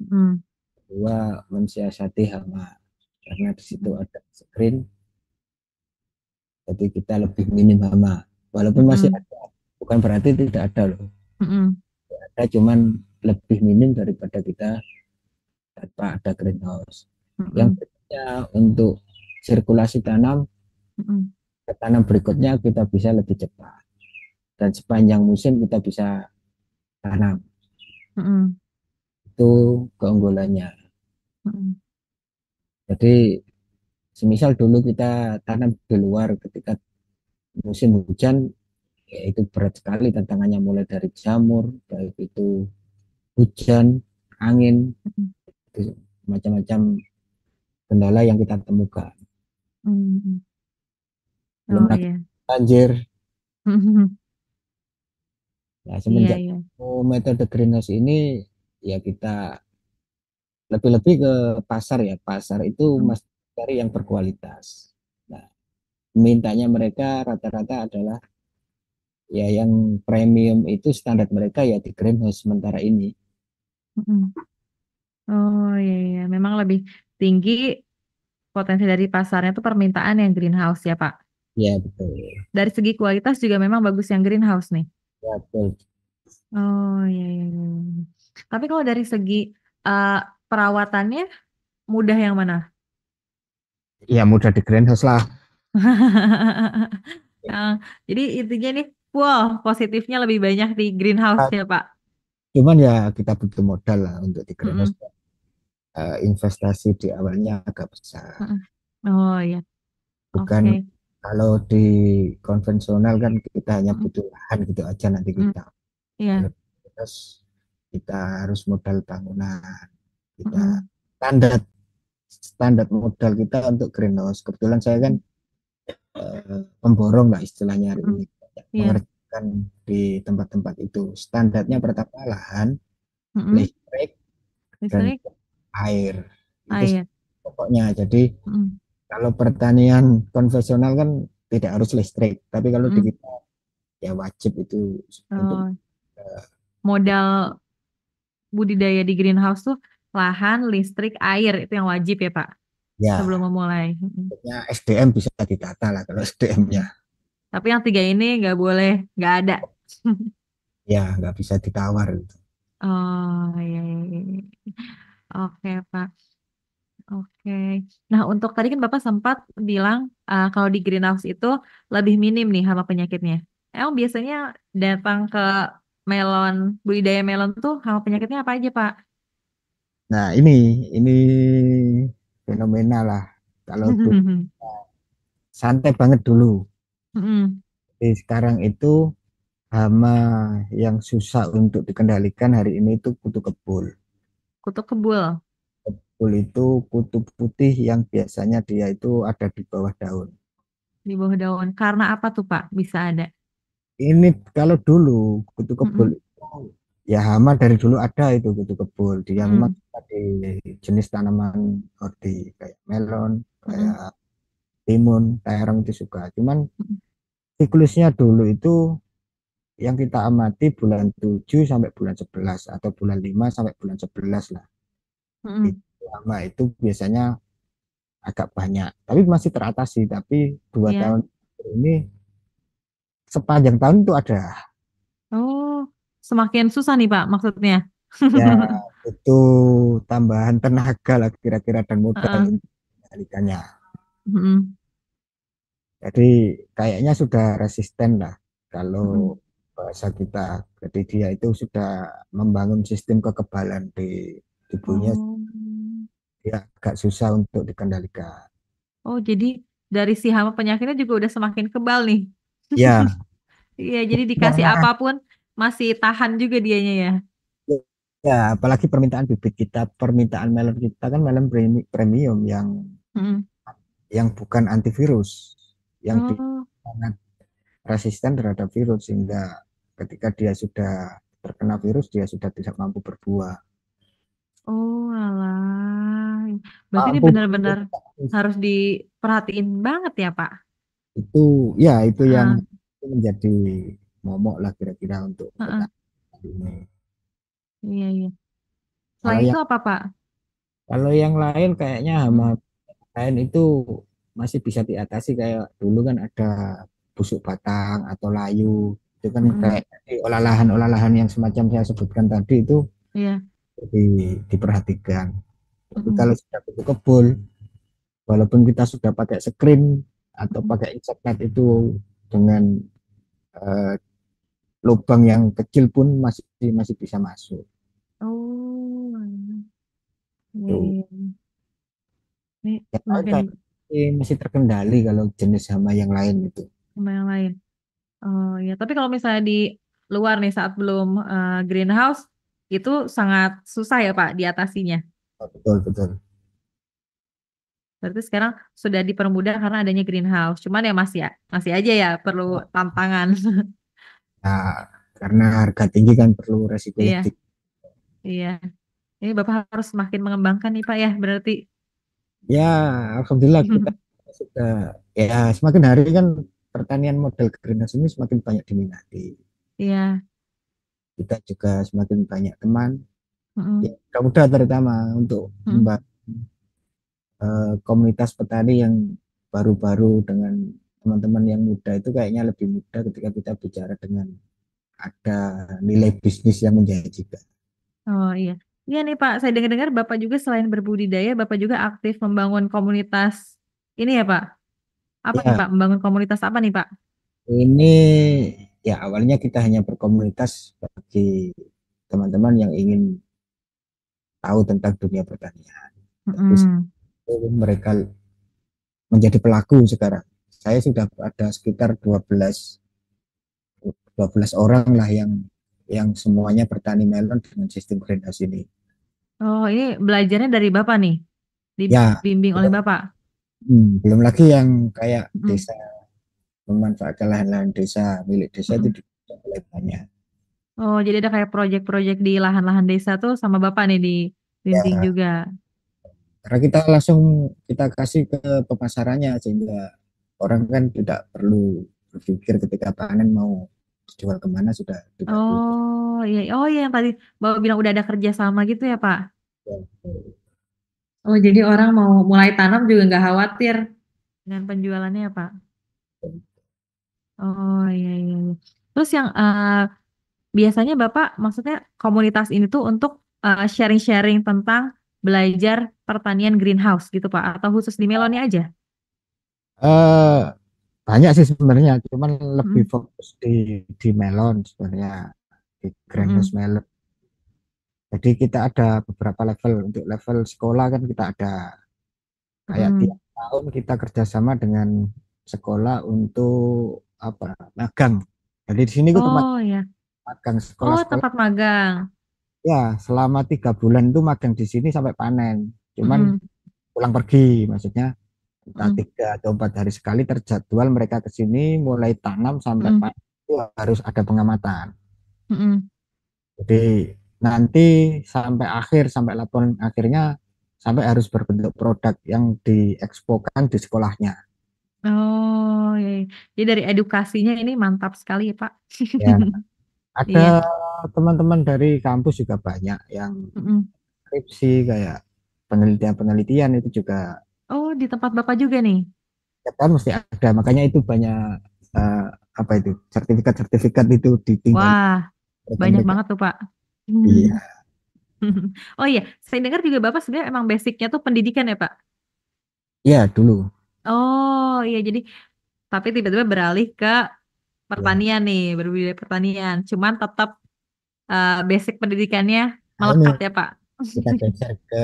Speaker 1: mm,
Speaker 2: Kedua, mensiasati hama, karena di situ
Speaker 1: mm,
Speaker 2: ada screen, jadi kita lebih minim hama. Walaupun masih
Speaker 1: mm,
Speaker 2: ada, bukan berarti tidak ada loh.
Speaker 1: mm,
Speaker 2: Ada, cuman lebih minim daripada kita tanpa ada greenhouse. Yang
Speaker 1: mm,
Speaker 2: berikutnya, untuk sirkulasi tanam,
Speaker 1: mm,
Speaker 2: ke tanam berikutnya kita bisa lebih cepat. Dan sepanjang musim kita bisa tanam.
Speaker 1: mm,
Speaker 2: Itu keunggulannya.
Speaker 1: mm,
Speaker 2: Jadi semisal dulu kita tanam di luar ketika musim hujan, ya itu berat sekali tantangannya, mulai dari jamur, baik itu hujan, angin,
Speaker 1: mm,
Speaker 2: itu macam-macam kendala yang kita temukan.
Speaker 1: mm.
Speaker 2: Belum
Speaker 1: Oh
Speaker 2: lagi
Speaker 1: iya.
Speaker 2: banjir. Nah,
Speaker 1: Iya,
Speaker 2: semenjak
Speaker 1: iya.
Speaker 2: metode greenhouse ini, ya kita lebih-lebih ke pasar ya. Pasar itu
Speaker 1: Mm,
Speaker 2: masih cari yang berkualitas. Nah, mintanya mereka rata-rata adalah ya yang premium, itu standar mereka ya di greenhouse sementara ini.
Speaker 1: mm. Oh iya, iya. Memang lebih tinggi potensi dari pasarnya tuh permintaan yang greenhouse ya Pak.
Speaker 2: Ya, betul.
Speaker 1: Dari segi kualitas juga memang bagus yang greenhouse nih.
Speaker 2: Ya, betul.
Speaker 1: Oh iya, iya, iya, iya. Tapi kalau dari segi eh, perawatannya mudah yang mana?
Speaker 2: Ya, mudah di greenhouse lah.
Speaker 1: Eh, jadi intinya nih, wow, positifnya lebih banyak di greenhouse ya Pak.
Speaker 2: Cuman ya kita butuh modal lah untuk di greenhouse.
Speaker 1: Mm-mm,
Speaker 2: Investasi di awalnya agak besar.
Speaker 1: mm-mm. Oh iya,
Speaker 2: Bukan,
Speaker 1: oke.
Speaker 2: kalau di konvensional kan kita hanya
Speaker 1: Mm-mm,
Speaker 2: butuh lahan gitu aja nanti
Speaker 1: mm-mm.
Speaker 2: kita. Kalau
Speaker 1: Iya.
Speaker 2: terus kita harus modal bangunan. Kita
Speaker 1: Mm-mm,
Speaker 2: standar standar modal kita untuk greenhouse. Kebetulan saya kan
Speaker 1: mm-mm,
Speaker 2: pemborong lah istilahnya hari
Speaker 1: mm-mm.
Speaker 2: ini.
Speaker 1: Iya.
Speaker 2: Mengerjakan di tempat-tempat itu. Standarnya
Speaker 1: Mm-mm,
Speaker 2: pertama lahan,
Speaker 1: mm-mm.
Speaker 2: listrik, dan
Speaker 1: Listrik,
Speaker 2: air. Itu
Speaker 1: air.
Speaker 2: pokoknya. Jadi
Speaker 1: Mm-mm,
Speaker 2: kalau pertanian konvensional kan tidak harus listrik, tapi kalau di
Speaker 1: mm-mm.
Speaker 2: kita ya wajib itu untuk
Speaker 1: Oh, modal budidaya di greenhouse tuh lahan, listrik, air itu yang wajib ya Pak sebelum
Speaker 2: ya,
Speaker 1: memulai. Mm-mm.
Speaker 2: SDM bisa ditata lah kalau SDM-nya.
Speaker 1: Mm-mm. Tapi yang tiga ini nggak boleh, nggak ada.
Speaker 2: Ya, nggak bisa ditawar gitu.
Speaker 1: Oh iya, iya, iya, iya. Oke Pak. Oke. Nah untuk tadi kan Bapak sempat bilang kalau di greenhouse itu lebih minim nih hama penyakitnya. Emang biasanya datang ke melon, budidaya melon tuh hama penyakitnya apa aja Pak?
Speaker 2: Nah, ini fenomena lah. Kalau dulu santai banget dulu.
Speaker 1: Mm-mm.
Speaker 2: Jadi sekarang itu hama yang susah untuk dikendalikan hari ini itu kutu kebul.
Speaker 1: Kutu kebul
Speaker 2: Kebul itu kutu putih yang biasanya dia itu ada di bawah daun.
Speaker 1: di bawah daun. Karena apa tuh Pak? Bisa ada.
Speaker 2: Ini kalau dulu kutu kebul
Speaker 1: Mm-mm.
Speaker 2: itu, ya hama dari dulu ada itu kutu kebul. Dia memang
Speaker 1: Mm-mm.
Speaker 2: di jenis tanaman horti kayak melon, kayak
Speaker 1: Mm-mm.
Speaker 2: timun, terong itu suka. Cuman
Speaker 1: Mm-mm.
Speaker 2: siklusnya dulu itu yang kita amati bulan 7 sampai bulan 11 atau bulan 5 sampai bulan 11 lah.
Speaker 1: Mm-mm.
Speaker 2: Itu hama itu biasanya agak banyak, tapi masih teratasi. Tapi dua
Speaker 1: Iya.
Speaker 2: tahun ini sepanjang tahun itu ada.
Speaker 1: Oh, semakin susah nih Pak maksudnya.
Speaker 2: Ya, itu tambahan tenaga lah kira-kira dan modal
Speaker 1: Heeh.
Speaker 2: untuk mengendalikannya.
Speaker 1: Mm-mm.
Speaker 2: Jadi kayaknya sudah resisten lah kalau
Speaker 1: Mm-mm.
Speaker 2: bahasa kita. Jadi dia itu sudah membangun sistem kekebalan di tubuhnya,
Speaker 1: Oh.
Speaker 2: dia agak susah untuk dikendalikan.
Speaker 1: Oh, jadi dari si hama penyakitnya juga udah semakin kebal nih.
Speaker 2: Ya,
Speaker 1: Iya, jadi dikasih
Speaker 2: Karena
Speaker 1: apapun masih tahan juga dianya ya.
Speaker 2: ya apalagi permintaan bibit kita, permintaan melon kita kan melon premium
Speaker 1: Mm-mm.
Speaker 2: yang bukan antivirus, yang
Speaker 1: Oh,
Speaker 2: sangat resisten terhadap virus sehingga ketika dia sudah terkena virus dia sudah tidak mampu berbuah.
Speaker 1: oh alah. Berarti ini
Speaker 2: Mampu
Speaker 1: benar-benar harus diperhatiin banget ya, Pak.
Speaker 2: itu ya itu yang
Speaker 1: Heeh,
Speaker 2: menjadi momok lah kira-kira untuk
Speaker 1: heeh.
Speaker 2: petani ini.
Speaker 1: Iya, iya.
Speaker 2: Kalau
Speaker 1: Selain itu
Speaker 2: yang
Speaker 1: apa, Pak?
Speaker 2: kalau yang lain kayaknya hama
Speaker 1: Hmm,
Speaker 2: lain itu masih bisa diatasi kayak dulu kan ada busuk batang atau layu itu kan
Speaker 1: mm-mm.
Speaker 2: kayak olahan-olahan yang semacam saya sebutkan tadi itu
Speaker 1: Iya.
Speaker 2: diperhatikan. Tapi
Speaker 1: Mm-mm.
Speaker 2: kalau sudah bentuk kebul, walaupun kita sudah pakai screen atau
Speaker 1: Mm-mm.
Speaker 2: pakai insect net itu dengan eh, lubang yang kecil pun masih masih bisa masuk.
Speaker 1: Oh, alah. Iya,
Speaker 2: Tuh.
Speaker 1: iya. Ini
Speaker 2: Yang lain
Speaker 1: makin
Speaker 2: kayak masih terkendali kalau jenis hama yang lain itu.
Speaker 1: sama yang lain. Oh ya, tapi kalau misalnya di luar nih saat belum greenhouse itu sangat susah ya Pak diatasinya.
Speaker 2: Oh, betul betul.
Speaker 1: Berarti sekarang sudah dipermudah karena adanya greenhouse. Cuman ya masih aja ya perlu tantangan.
Speaker 2: Nah, karena harga tinggi kan perlu resiko yang
Speaker 1: Iya,
Speaker 2: tinggi.
Speaker 1: iya. Ini Bapak harus semakin mengembangkan nih Pak ya berarti.
Speaker 2: Ya, alhamdulillah kita sudah ya semakin hari kan pertanian model greenhouse ini semakin banyak diminati.
Speaker 1: Iya.
Speaker 2: Kita juga semakin banyak teman
Speaker 1: Mm-mm.
Speaker 2: ya, mudah terutama untuk
Speaker 1: Mm-mm.
Speaker 2: komunitas petani yang baru-baru dengan teman-teman yang muda itu kayaknya lebih mudah ketika kita bicara dengan ada nilai bisnis yang menjanjikan.
Speaker 1: Oh iya. Iya nih Pak, saya dengar-dengar Bapak juga selain berbudidaya, Bapak juga aktif membangun komunitas ini ya Pak. Apa nih
Speaker 2: Ya,
Speaker 1: Pak? Membangun komunitas apa nih Pak?
Speaker 2: ini ya awalnya kita hanya berkomunitas bagi teman-teman yang ingin tahu tentang dunia pertanian. Tapi
Speaker 1: Mm-mm.
Speaker 2: mereka menjadi pelaku sekarang. Saya sudah ada sekitar 12 orang lah yang semuanya bertani melon dengan sistem greenhouse ini.
Speaker 1: Oh, ini belajarnya dari Bapak nih,
Speaker 2: Ya,
Speaker 1: dibimbing oleh
Speaker 2: belum,
Speaker 1: Bapak.
Speaker 2: belum lagi yang kayak
Speaker 1: Mm-mm.
Speaker 2: desa memanfaatkan lahan-lahan desa milik desa itu
Speaker 1: Mm-mm.
Speaker 2: juga mulai banyak.
Speaker 1: Oh, jadi ada kayak proyek-proyek di lahan-lahan desa tuh sama Bapak nih dibimbing
Speaker 2: Ya,
Speaker 1: juga.
Speaker 2: karena kita langsung kita kasih ke pemasarannya sehingga orang kan tidak perlu berpikir ketika panen mau jual kemana sudah tidak perlu.
Speaker 1: Oh iya yang tadi Bapak bilang udah ada kerja sama gitu ya Pak. Oh, jadi orang mau mulai tanam juga nggak khawatir dengan penjualannya ya Pak. Oh iya. Terus yang biasanya Bapak maksudnya komunitas ini tuh untuk sharing-sharing tentang belajar pertanian greenhouse gitu Pak, atau khusus di melonnya aja?
Speaker 2: Eh, banyak sih sebenarnya, cuman lebih
Speaker 1: Mm-mm.
Speaker 2: fokus di melon sebenarnya di greenhouse
Speaker 1: Mm-mm.
Speaker 2: melon. Jadi kita ada beberapa level untuk level sekolah kan kita ada kayak tiap
Speaker 1: Mm-mm.
Speaker 2: tahun kita kerjasama dengan sekolah untuk apa magang. Jadi di sini itu tempat
Speaker 1: Oh ya.
Speaker 2: magang
Speaker 1: Oh,
Speaker 2: sekolah-sekolah
Speaker 1: tempat magang.
Speaker 2: ya selama 3 bulan itu magang di sini sampai panen. Cuman
Speaker 1: Mm-mm.
Speaker 2: pulang pergi maksudnya entah
Speaker 1: Mm-mm.
Speaker 2: 3 atau 4 hari sekali terjadwal mereka ke sini mulai tanam sampai
Speaker 1: Mm-mm.
Speaker 2: panen itu harus ada pengamatan.
Speaker 1: Mm-mm.
Speaker 2: Jadi nanti sampai akhir sampai laporan akhirnya sampai harus berbentuk produk yang diekspokan di sekolahnya.
Speaker 1: Oh ya. Jadi dari edukasinya ini mantap sekali ya Pak.
Speaker 2: Ya, ada
Speaker 1: Iya.
Speaker 2: teman-teman dari kampus juga banyak yang
Speaker 1: Mm-mm.
Speaker 2: skripsi kayak penelitian-penelitian itu juga
Speaker 1: Oh, di tempat Bapak juga nih.
Speaker 2: ya kan mesti ada. Makanya itu banyak eh, apa itu sertifikat-sertifikat itu ditinggal
Speaker 1: Wah, banyak
Speaker 2: mereka-mereka.
Speaker 1: banget tuh Pak.
Speaker 2: Iya,
Speaker 1: Oh iya, saya dengar juga Bapak sebenarnya emang basicnya tuh pendidikan ya Pak.
Speaker 2: iya dulu.
Speaker 1: Oh iya, jadi tapi tiba-tiba beralih ke
Speaker 2: Ya.
Speaker 1: pertanian nih, berbudidaya pertanian. Cuman tetap basic pendidikannya
Speaker 2: Nah, ini
Speaker 1: melekat ya Pak.
Speaker 2: kita geser ke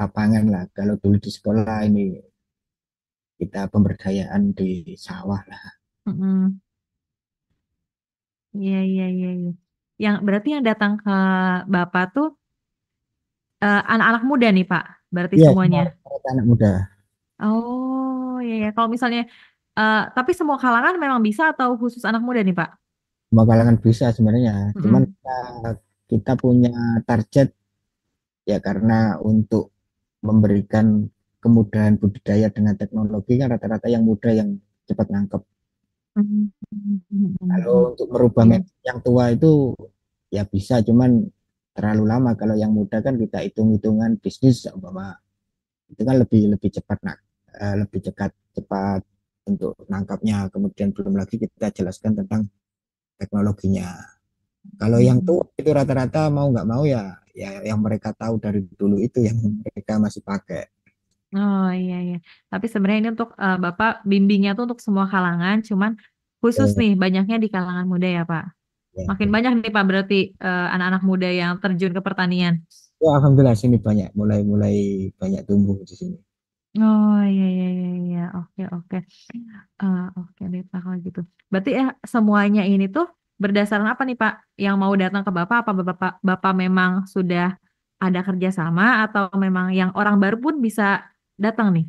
Speaker 2: lapangan lah. Kalau dulu di sekolah ini kita pemberdayaan di sawah lah.
Speaker 1: Mm-mm. Iya, iya, iya, iya. Yang berarti yang datang ke Bapak tuh anak-anak muda nih, Pak. Berarti
Speaker 2: Iya, semua
Speaker 1: semuanya.
Speaker 2: rata anak muda.
Speaker 1: Oh, iya, iya. Kalau misalnya, tapi semua kalangan memang bisa atau khusus anak muda nih, Pak?
Speaker 2: Semua kalangan bisa sebenarnya. Cuman
Speaker 1: Mm-mm.
Speaker 2: kita punya target ya karena untuk memberikan kemudahan budidaya dengan teknologi kan rata-rata yang muda yang cepat nangkep.
Speaker 1: Mm, mm, mm,
Speaker 2: Kalau
Speaker 1: mm.
Speaker 2: untuk merubah
Speaker 1: Iya.
Speaker 2: yang tua itu ya bisa, cuman terlalu lama. Kalau yang muda kan kita hitung-hitungan bisnis umpama itu kan lebih lebih cepat lebih cepat untuk nangkapnya. Kemudian belum lagi kita jelaskan tentang teknologinya. Kalau yang
Speaker 1: Mm.
Speaker 2: tua itu rata-rata mau nggak mau ya yang mereka tahu dari dulu itu yang mereka masih pakai.
Speaker 1: Oh, iya, iya. Tapi sebenarnya ini untuk Bapak bimbingnya tuh untuk semua kalangan, cuman khusus
Speaker 2: Eh,
Speaker 1: nih banyaknya di kalangan muda ya, Pak.
Speaker 2: ya,
Speaker 1: Makin
Speaker 2: benar.
Speaker 1: banyak nih Pak berarti anak-anak muda yang terjun ke pertanian.
Speaker 2: Ya, alhamdulillah sini banyak mulai mulai banyak tumbuh di sini.
Speaker 1: Oh, iya, iya, iya, iya. Oke, oke. Oke deh Pak kalau gitu. Berarti semuanya ini tuh berdasarkan apa nih Pak? Yang mau datang ke Bapak apa Bapak memang sudah ada kerjasama atau memang yang orang baru pun bisa datang nih?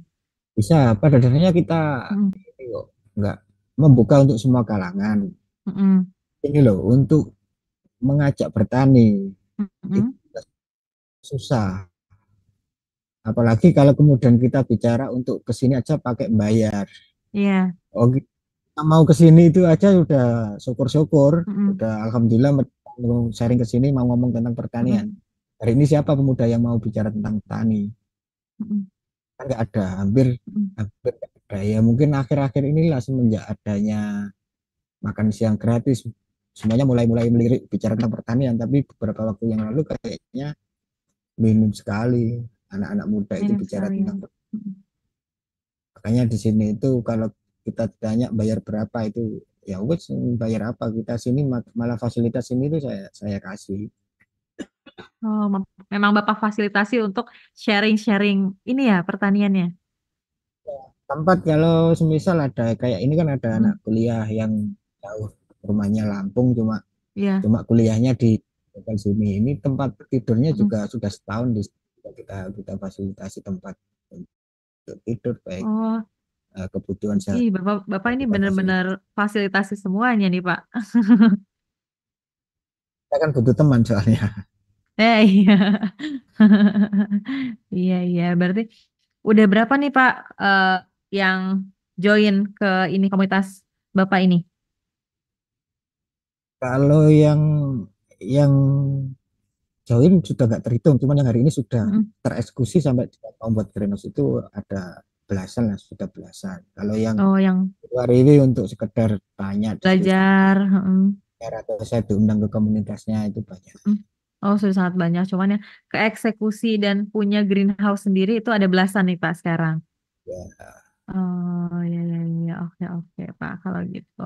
Speaker 2: Bisa, pada dasarnya kita
Speaker 1: Mm,
Speaker 2: ini kok nggak membuka untuk semua kalangan.
Speaker 1: mm,
Speaker 2: Ini loh, untuk mengajak bertani
Speaker 1: mm,
Speaker 2: itu
Speaker 1: mm.
Speaker 2: susah. Apalagi kalau kemudian kita bicara untuk kesini aja pakai bayar.
Speaker 1: Iya.
Speaker 2: Oh, kita mau kesini itu aja udah syukur-syukur,
Speaker 1: Mm,
Speaker 2: udah alhamdulillah mau sharing ke sini mau ngomong tentang pertanian.
Speaker 1: mm,
Speaker 2: Hari ini siapa pemuda yang mau bicara tentang tani?
Speaker 1: mm,
Speaker 2: Kan nggak ada, hampir
Speaker 1: mm,
Speaker 2: hampir nggak ada. Ya mungkin akhir-akhir inilah semenjak adanya makan siang gratis, semuanya mulai-mulai melirik bicara tentang pertanian. Tapi beberapa waktu yang lalu kayaknya minim sekali anak-anak muda itu
Speaker 1: mirip
Speaker 2: bicara
Speaker 1: sekali ya.
Speaker 2: tentang pertanian.
Speaker 1: Mm,
Speaker 2: Makanya di sini itu kalau kita tanya bayar berapa itu ya wes bayar apa kita sini malah fasilitas ini itu saya kasih
Speaker 1: oh, memang Bapak fasilitasi untuk sharing-sharing ini ya pertaniannya.
Speaker 2: tempat kalau semisal ada kayak ini kan ada anak
Speaker 1: Mm,
Speaker 2: kuliah yang jauh rumahnya Lampung cuma
Speaker 1: iya.
Speaker 2: cuma kuliahnya di lokal sini ini tempat tidurnya
Speaker 1: Mm.
Speaker 2: juga sudah setahun di kita kita fasilitasi tempat untuk tidur baik
Speaker 1: Oh,
Speaker 2: kebutuhan
Speaker 1: ih
Speaker 2: sehari
Speaker 1: Bapak Bapak ini
Speaker 2: kita
Speaker 1: benar-benar
Speaker 2: fasilitasi
Speaker 1: fasilitasi semuanya nih Pak.
Speaker 2: kita kan butuh teman soalnya.
Speaker 1: Iya. Iya, iya. Berarti udah berapa nih Pak yang join ke ini komunitas Bapak ini?
Speaker 2: Kalau yang join sudah nggak terhitung, cuman yang hari ini sudah
Speaker 1: Mm.
Speaker 2: tereksekusi sampai membuat greenhouse itu ada belasan lah, sudah belasan. Kalau yang
Speaker 1: Oh, yang
Speaker 2: luar ini untuk sekedar tanya diskusi
Speaker 1: belajar. Mm.
Speaker 2: atau saya diundang ke komunitasnya itu banyak.
Speaker 1: Mm. Oh, sudah sangat banyak. Cuman ya ke eksekusi dan punya greenhouse sendiri itu ada belasan nih Pak sekarang.
Speaker 2: Ya,
Speaker 1: Oh, iya, iya, iya. Oke, oke Pak kalau gitu.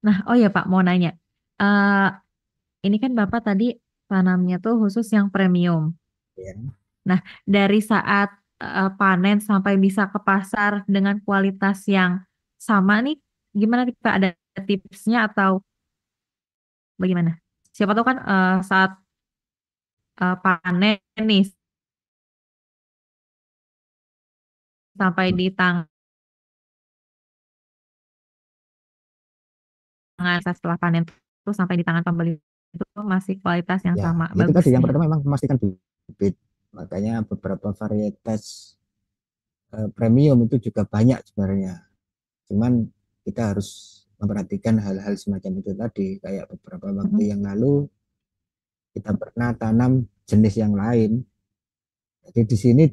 Speaker 1: Nah, oh ya Pak mau nanya. Eh ini kan Bapak tadi tanamnya tuh khusus yang premium.
Speaker 2: ya.
Speaker 1: Nah, dari saat panen sampai bisa ke pasar dengan kualitas yang sama nih, gimana nih Pak? Ada tipsnya atau bagaimana? Siapa tahu kan saat panen nih sampai di tangan setelah panen tuh sampai di tangan pembeli itu masih kualitas yang
Speaker 2: Ya,
Speaker 1: sama
Speaker 2: itu tadi yang
Speaker 1: bagusnya.
Speaker 2: pertama memang memastikan bibit. Makanya beberapa varietas premium itu juga banyak sebenarnya. Cuman kita harus memperhatikan hal-hal semacam itu tadi. Kayak beberapa waktu
Speaker 1: Mm-mm,
Speaker 2: yang lalu kita pernah tanam jenis yang lain. Jadi di sini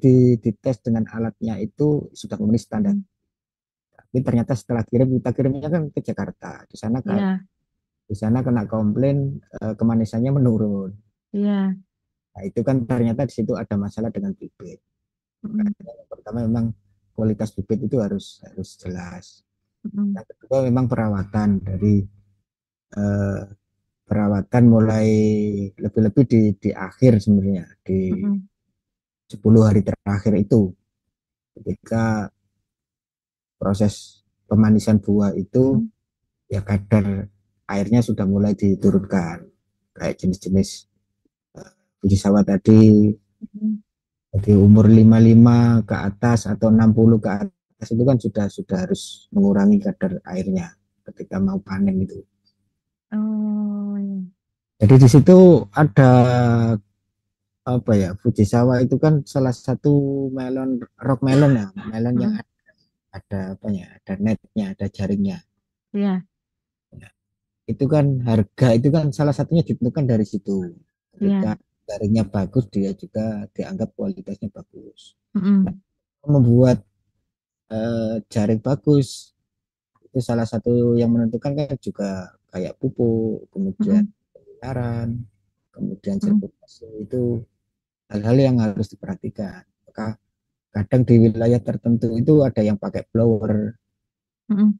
Speaker 2: dites dengan alatnya itu sudah memenuhi standar.
Speaker 1: mm.
Speaker 2: Tapi ternyata setelah kita kirimnya kan ke Jakarta.
Speaker 1: Iya,
Speaker 2: Di sana kena komplain kemanisannya menurun.
Speaker 1: iya.
Speaker 2: Nah, itu kan ternyata di situ ada masalah dengan bibit.
Speaker 1: Mm-mm,
Speaker 2: Yang pertama memang kualitas bibit itu harus harus jelas.
Speaker 1: mm-mm,
Speaker 2: Yang kedua memang perawatan dari eh, perawatan mulai lebih-lebih di akhir sebenarnya di
Speaker 1: mm-mm,
Speaker 2: 10 hari terakhir itu ketika proses pemanisan buah itu
Speaker 1: mm-mm.
Speaker 2: ya kadar airnya sudah mulai diturunkan. Kayak jenis-jenis eh, biji sawah tadi,
Speaker 1: Mm.
Speaker 2: jadi umur 55 ke atas atau 60 ke atas itu kan sudah harus mengurangi kadar airnya ketika mau panen itu.
Speaker 1: Oh, iya.
Speaker 2: Jadi di situ ada apa ya, Fujisawa itu kan salah satu melon, rock melon ya, melon yang
Speaker 1: Mm.
Speaker 2: ada apa ya, ada netnya, ada jaringnya.
Speaker 1: Iya,
Speaker 2: Nah, itu kan harga itu kan salah satunya ditentukan dari situ. Ketika
Speaker 1: iya.
Speaker 2: jaringnya bagus, dia juga dianggap kualitasnya bagus. Nah,
Speaker 1: Mm-mm.
Speaker 2: membuat jaring bagus itu salah satu yang menentukan kan juga kayak pupuk, kemudian
Speaker 1: Mm-mm.
Speaker 2: pemeliharaan, kemudian
Speaker 1: Mm-mm.
Speaker 2: sertifikasi itu hal-hal yang harus diperhatikan. Maka kadang di wilayah tertentu itu ada yang pakai blower,
Speaker 1: Mm-mm.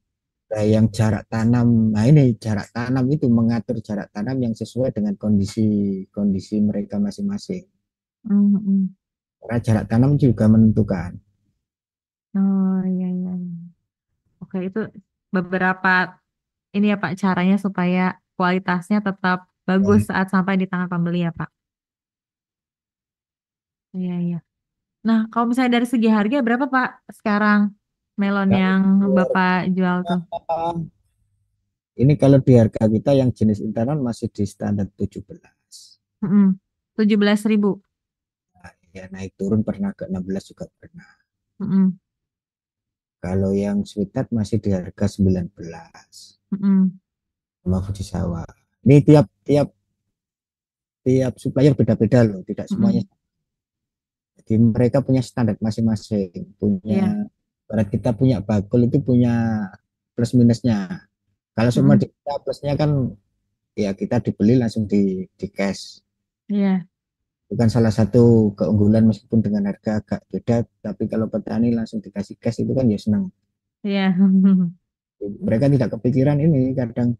Speaker 2: ada yang jarak tanam. Nah ini jarak tanam itu mengatur jarak tanam yang sesuai dengan kondisi kondisi mereka masing-masing.
Speaker 1: Mm-mm.
Speaker 2: Karena jarak tanam juga menentukan.
Speaker 1: Oh, iya, iya, iya. Oke, itu beberapa ini ya Pak caranya supaya kualitasnya tetap bagus
Speaker 2: Ya,
Speaker 1: saat sampai di tangan pembeli ya Pak. Iya, iya. Nah, kalau misalnya dari segi harga berapa Pak sekarang melon
Speaker 2: kalau
Speaker 1: yang Bapak jual tuh?
Speaker 2: ini kalau di harga kita yang jenis internal masih di standar 17.
Speaker 1: 17.000.
Speaker 2: Nah, ya naik turun pernah ke 16 juga pernah.
Speaker 1: Mm-mm.
Speaker 2: Kalau yang sweetheart masih di harga 19
Speaker 1: Mm-mm.
Speaker 2: sama Fujisawa. Ini tiap tiap tiap supplier beda-beda loh, tidak semuanya.
Speaker 1: Mm-mm.
Speaker 2: Jadi mereka punya standar masing-masing,
Speaker 1: Iya.
Speaker 2: punya barat kita punya bakul itu punya plus minusnya. Kalau semua
Speaker 1: Mm-mm.
Speaker 2: di kita plusnya kan ya kita dibeli langsung di cash.
Speaker 1: Iya.
Speaker 2: Bukan salah satu keunggulan meskipun dengan harga agak beda, tapi kalau petani langsung dikasih cash itu kan ya senang.
Speaker 1: Iya.
Speaker 2: Mereka tidak kepikiran ini, kadang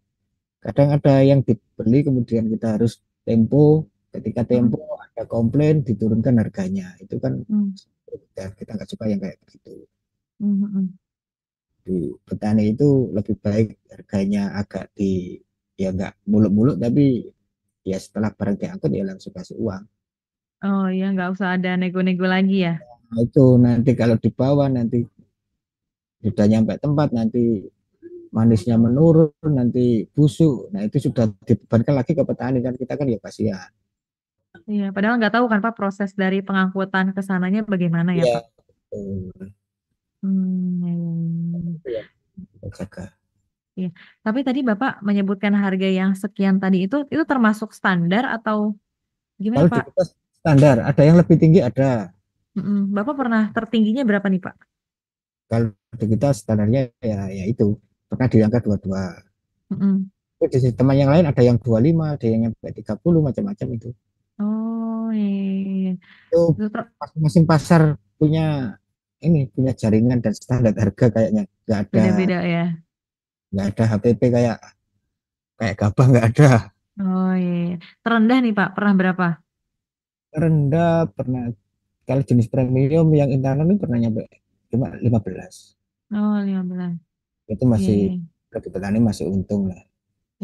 Speaker 2: kadang ada yang dibeli kemudian kita harus tempo, ketika
Speaker 1: Mm-mm.
Speaker 2: tempo ada komplain diturunkan harganya. Itu kan
Speaker 1: Mm.
Speaker 2: kita nggak suka yang kayak begitu.
Speaker 1: Mm-mm.
Speaker 2: Di petani itu lebih baik harganya agak di, ya nggak muluk-muluk, tapi ya setelah barang diangkut ya langsung kasih uang.
Speaker 1: Oh iya, nggak usah ada nego-nego lagi ya.
Speaker 2: Nah, itu nanti kalau dibawa nanti sudah nyampe tempat nanti manisnya menurun, nanti busuk, nah itu sudah dibebankan lagi ke petani, kan kita kan ya kasihan.
Speaker 1: Iya, padahal nggak tahu kan Pak proses dari pengangkutan ke sananya bagaimana ya
Speaker 2: Ya
Speaker 1: Pak. Iya, iya, iya.
Speaker 2: itu yang kita jaga.
Speaker 1: Iya. Tapi tadi Bapak menyebutkan harga yang sekian tadi itu termasuk standar atau gimana
Speaker 2: Kalau di
Speaker 1: Pak?
Speaker 2: kita standar, ada yang lebih tinggi ada.
Speaker 1: Bapak pernah tertingginya berapa nih Pak?
Speaker 2: Kalau di kita standarnya ya itu pernah di angka 22.
Speaker 1: Mm-mm.
Speaker 2: Di teman yang lain ada yang 25, ada yang sampai 30, macam-macam itu.
Speaker 1: Oh iya, iya, iya.
Speaker 2: Itu
Speaker 1: Itu
Speaker 2: masing-masing pasar punya ini, punya jaringan dan standar harga kayaknya.
Speaker 1: beda-beda ya.
Speaker 2: Nggak ada HPP kayak kayak gabah, nggak ada.
Speaker 1: Oh iya, iya. Terendah nih Pak, pernah berapa?
Speaker 2: Rendah pernah, kalau jenis premium yang internal ini pernah nyampe cuma 15.
Speaker 1: Oh 15.
Speaker 2: Itu
Speaker 1: Iya,
Speaker 2: masih,
Speaker 1: iya.
Speaker 2: bagi petani masih untung lah.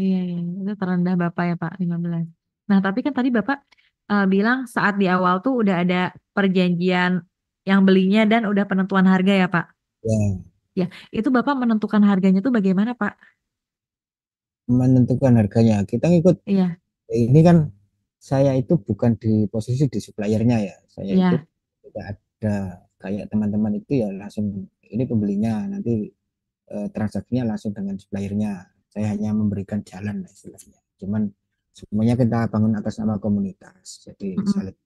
Speaker 1: Iya, iya. Itu terendah Bapak ya Pak, 15. Nah tapi kan tadi Bapak bilang saat di awal tuh udah ada perjanjian yang belinya dan udah penentuan harga ya Pak.
Speaker 2: Ya,
Speaker 1: Ya, itu Bapak menentukan harganya tuh bagaimana Pak?
Speaker 2: menentukan harganya kita ngikut.
Speaker 1: Iya,
Speaker 2: Ini kan saya itu bukan di posisi di suppliernya ya, saya itu
Speaker 1: iya.
Speaker 2: tidak ada kayak teman-teman itu ya langsung ini pembelinya, nanti transaksinya langsung dengan suppliernya. Saya hanya memberikan jalan lah istilahnya, cuman semuanya kita bangun atas nama komunitas, jadi
Speaker 1: Mm-mm.
Speaker 2: saling.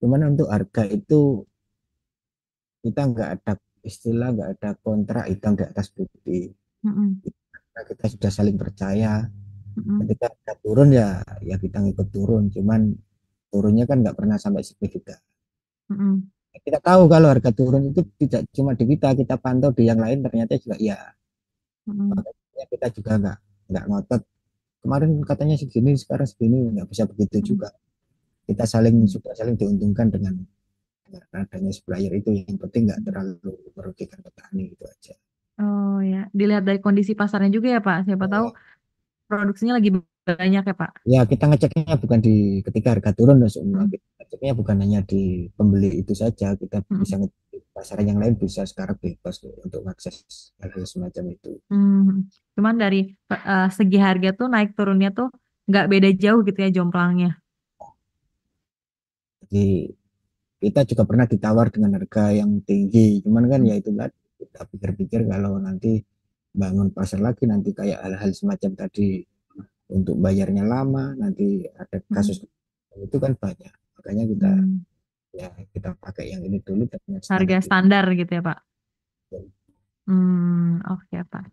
Speaker 2: Cuman untuk harga itu kita nggak ada istilah, nggak ada kontrak hitam di atas putih.
Speaker 1: Mm-mm.
Speaker 2: Nah, kita sudah saling percaya.
Speaker 1: Mm-mm.
Speaker 2: Ketika kita turun ya kita ngikut turun. Cuman turunnya kan nggak pernah sampai segitu.
Speaker 1: Mm-mm.
Speaker 2: Kita tahu kalau harga turun itu tidak cuma di kita, kita pantau di yang lain ternyata juga iya.
Speaker 1: Mm-mm.
Speaker 2: Makanya kita juga nggak ngotot. Kemarin katanya segini, sekarang segini, nggak bisa begitu juga. Kita saling
Speaker 1: Mm-mm.
Speaker 2: sudah saling diuntungkan dengan adanya supplier itu. Yang penting nggak terlalu merugikan petani itu aja.
Speaker 1: Oh ya, dilihat dari kondisi pasarnya juga ya Pak. Siapa tahu produksinya lagi banyak ya Pak?
Speaker 2: Ya, kita ngeceknya bukan di ketika harga turun dan semua.
Speaker 1: Mm,
Speaker 2: Kita ngeceknya bukan hanya di pembeli itu saja. Kita bisa
Speaker 1: mm,
Speaker 2: ngecek di pasaran yang lain bisa sekarang bebas kok untuk akses hal-hal semacam itu.
Speaker 1: mm. Cuman dari segi harga tuh naik turunnya tuh nggak beda jauh gitu ya jomplangnya.
Speaker 2: Jadi kita juga pernah ditawar dengan harga yang tinggi. Cuman kan
Speaker 1: Mm,
Speaker 2: ya itulah kita pikir-pikir kalau nanti bangun pasar lagi nanti kayak hal-hal semacam tadi untuk bayarnya lama, nanti ada
Speaker 1: mm,
Speaker 2: kasus itu kan banyak. Makanya kita
Speaker 1: mm.
Speaker 2: ya kita pakai yang ini dulu dengan
Speaker 1: Harga
Speaker 2: standar itu.
Speaker 1: standar gitu ya Pak. Oke Pak.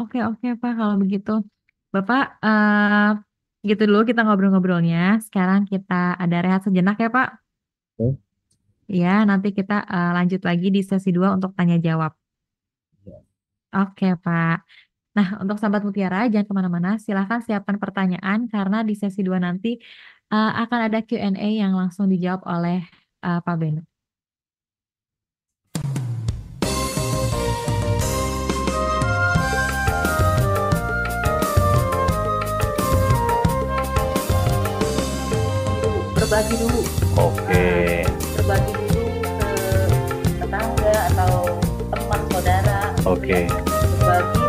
Speaker 1: Oke Pak kalau begitu. Bapak, gitu dulu kita ngobrol-ngobrolnya. Sekarang kita ada rehat sejenak ya Pak.
Speaker 2: Oke.
Speaker 1: Ya, nanti kita lanjut lagi di sesi 2 untuk tanya jawab. Oke Pak. Nah, untuk sahabat Mutiara, jangan kemana-mana. Silahkan siapkan pertanyaan karena di sesi 2 nanti akan ada Q&A yang langsung dijawab oleh Pak Beno. Berbagi dulu.
Speaker 3: Oke,
Speaker 1: Berbagi dulu ke tetangga atau teman saudara.
Speaker 3: oke.
Speaker 1: Berbagi.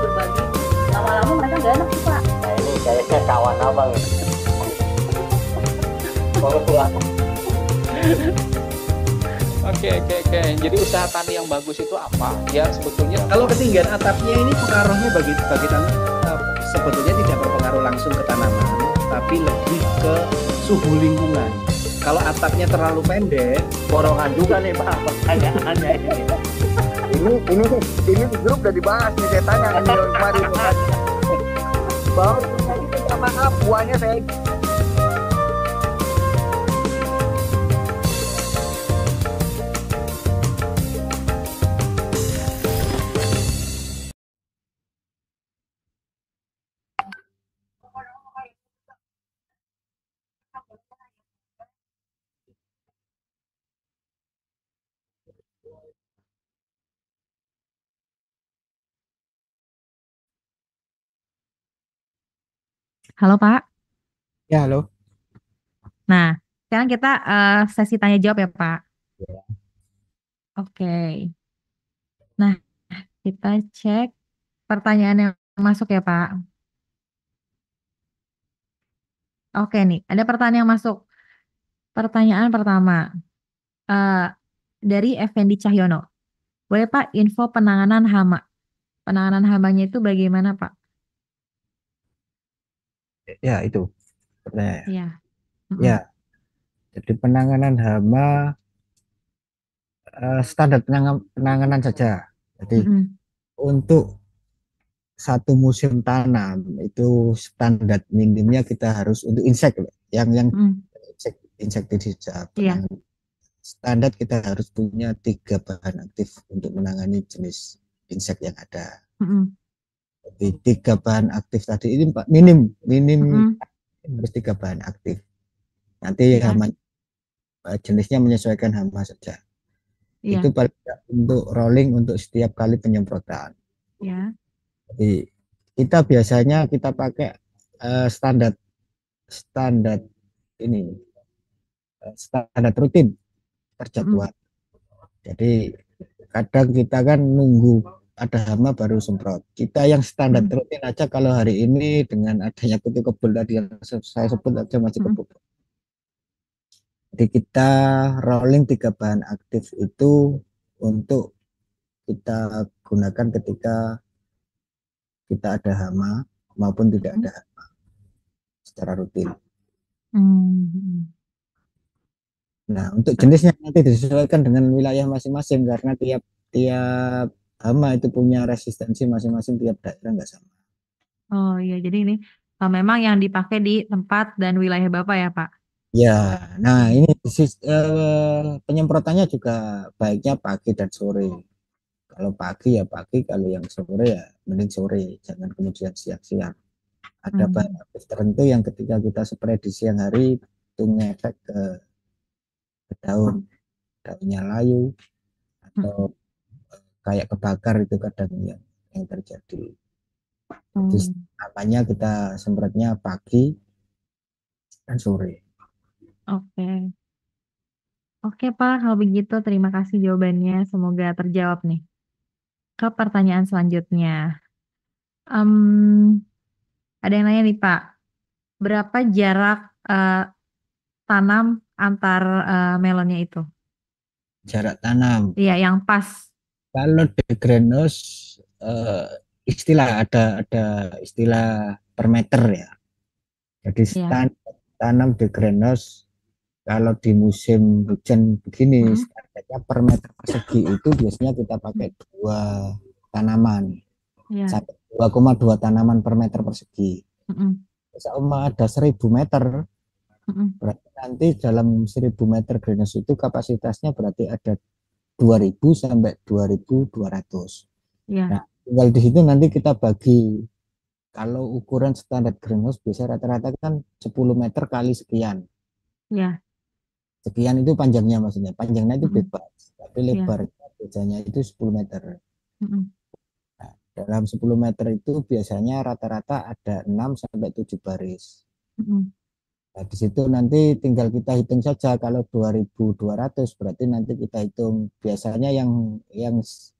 Speaker 1: Lama-lama mereka gak enak sih Pak.
Speaker 3: Nah ini kayaknya kawan abang ini. Mau tua.
Speaker 4: Oke. Jadi usaha tani yang bagus itu apa? Ya sebetulnya
Speaker 5: Kalau ketinggian atapnya ini pengaruhnya bagi sebetulnya tidak berpengaruh langsung ke tanaman, tapi lebih ke suhu lingkungan. Kalau atapnya terlalu pendek,
Speaker 3: Borongan juga nih Pak pertanyaannya ini.
Speaker 6: Ini di grup udah dibahas nih, saya tanya kan yang kemarin bukan bahwa tadi minta maaf buahnya saya.
Speaker 1: Halo Pak.
Speaker 2: Ya, halo.
Speaker 1: Nah, sekarang kita sesi tanya jawab ya Pak. Oke. Nah, kita cek pertanyaan yang masuk ya Pak. Oke nih, ada pertanyaan yang masuk. Pertanyaan pertama eh, dari Effendi Cahyono. Boleh Pak info penanganan hama? Penanganan hamanya itu bagaimana Pak?
Speaker 2: Ya, itu pertanyaannya.
Speaker 1: Iya.
Speaker 2: Ya, jadi penanganan hama standar penanganan saja. Jadi untuk satu musim tanam itu standar minimnya kita harus untuk insek yang insektisida
Speaker 1: Iya.
Speaker 2: penanganan standar kita harus punya 3 bahan aktif untuk menangani jenis insek yang ada. Jadi 3 bahan aktif tadi ini minim harus 3 bahan aktif. Nanti
Speaker 1: Iya.
Speaker 2: hama jenisnya menyesuaikan hama saja.
Speaker 1: Iya.
Speaker 2: Itu paling tidak untuk rolling untuk setiap kali penyemprotan.
Speaker 1: Iya.
Speaker 2: Jadi kita biasanya kita pakai standar ini standar rutin terjadwal. Jadi kadang kita kan nunggu ada hama baru semprot. Kita yang standar rutin aja kalau hari ini dengan adanya kutu kebul tadi yang saya sebut aja masih kebul. Jadi kita rolling 3 bahan aktif itu untuk kita gunakan ketika kita ada hama maupun tidak ada hama secara rutin. Nah, untuk jenisnya nanti disesuaikan dengan wilayah masing-masing karena tiap hama itu punya resistensi masing-masing, tiap daerah nggak sama.
Speaker 1: Oh iya, jadi ini memang yang dipakai di tempat dan wilayah Bapak ya Pak?
Speaker 2: Ya, nah ini penyemprotannya juga baiknya pagi dan sore. Kalau pagi ya pagi, kalau yang sore ya mending sore, jangan kemudian siang-siang. Ada bahan aktif tertentu yang ketika kita spray di siang hari itu ngefek ke daunnya layu atau kayak kebakar, itu kadang yang terjadi. Jadi namanya kita semprotnya pagi dan sore.
Speaker 1: Oke. Oke, Pak, kalau begitu terima kasih jawabannya. Semoga terjawab nih. Ke pertanyaan selanjutnya. Em, ada yang nanya nih, Pak. Berapa jarak tanam antar melonnya itu?
Speaker 2: Jarak tanam.
Speaker 1: Iya, yang pas.
Speaker 2: Kalau di greenhouse ada istilah per meter ya. Jadi
Speaker 1: Iya.
Speaker 2: tanam di greenhouse kalau di musim hujan begini
Speaker 1: Mm-mm.
Speaker 2: standarnya per meter persegi itu biasanya kita pakai 2 tanaman
Speaker 1: Iya.
Speaker 2: sampai 2,2 tanaman per meter persegi.
Speaker 1: Mm-mm.
Speaker 2: Seumpama ada 1000 meter,
Speaker 1: Mm-mm.
Speaker 2: berarti nanti dalam 1000 meter greenhouse itu kapasitasnya berarti ada 2000 sampai 2200.
Speaker 1: Iya.
Speaker 2: Nah, tinggal di situ nanti kita bagi. Kalau ukuran standar greenhouse biasa rata-rata kan 10 meter kali sekian.
Speaker 1: Iya.
Speaker 2: Sekian itu panjangnya maksudnya. Panjangnya itu
Speaker 1: Mm-mm.
Speaker 2: bebas, tapi
Speaker 1: Iya.
Speaker 2: lebarnya biasanya itu 10 meter.
Speaker 1: Mm-mm.
Speaker 2: Nah, dalam 10 meter itu biasanya rata-rata ada 6 sampai 7 baris.
Speaker 1: Mm-mm.
Speaker 2: Nah, di situ nanti tinggal kita hitung saja kalau 2200 berarti nanti kita hitung biasanya yang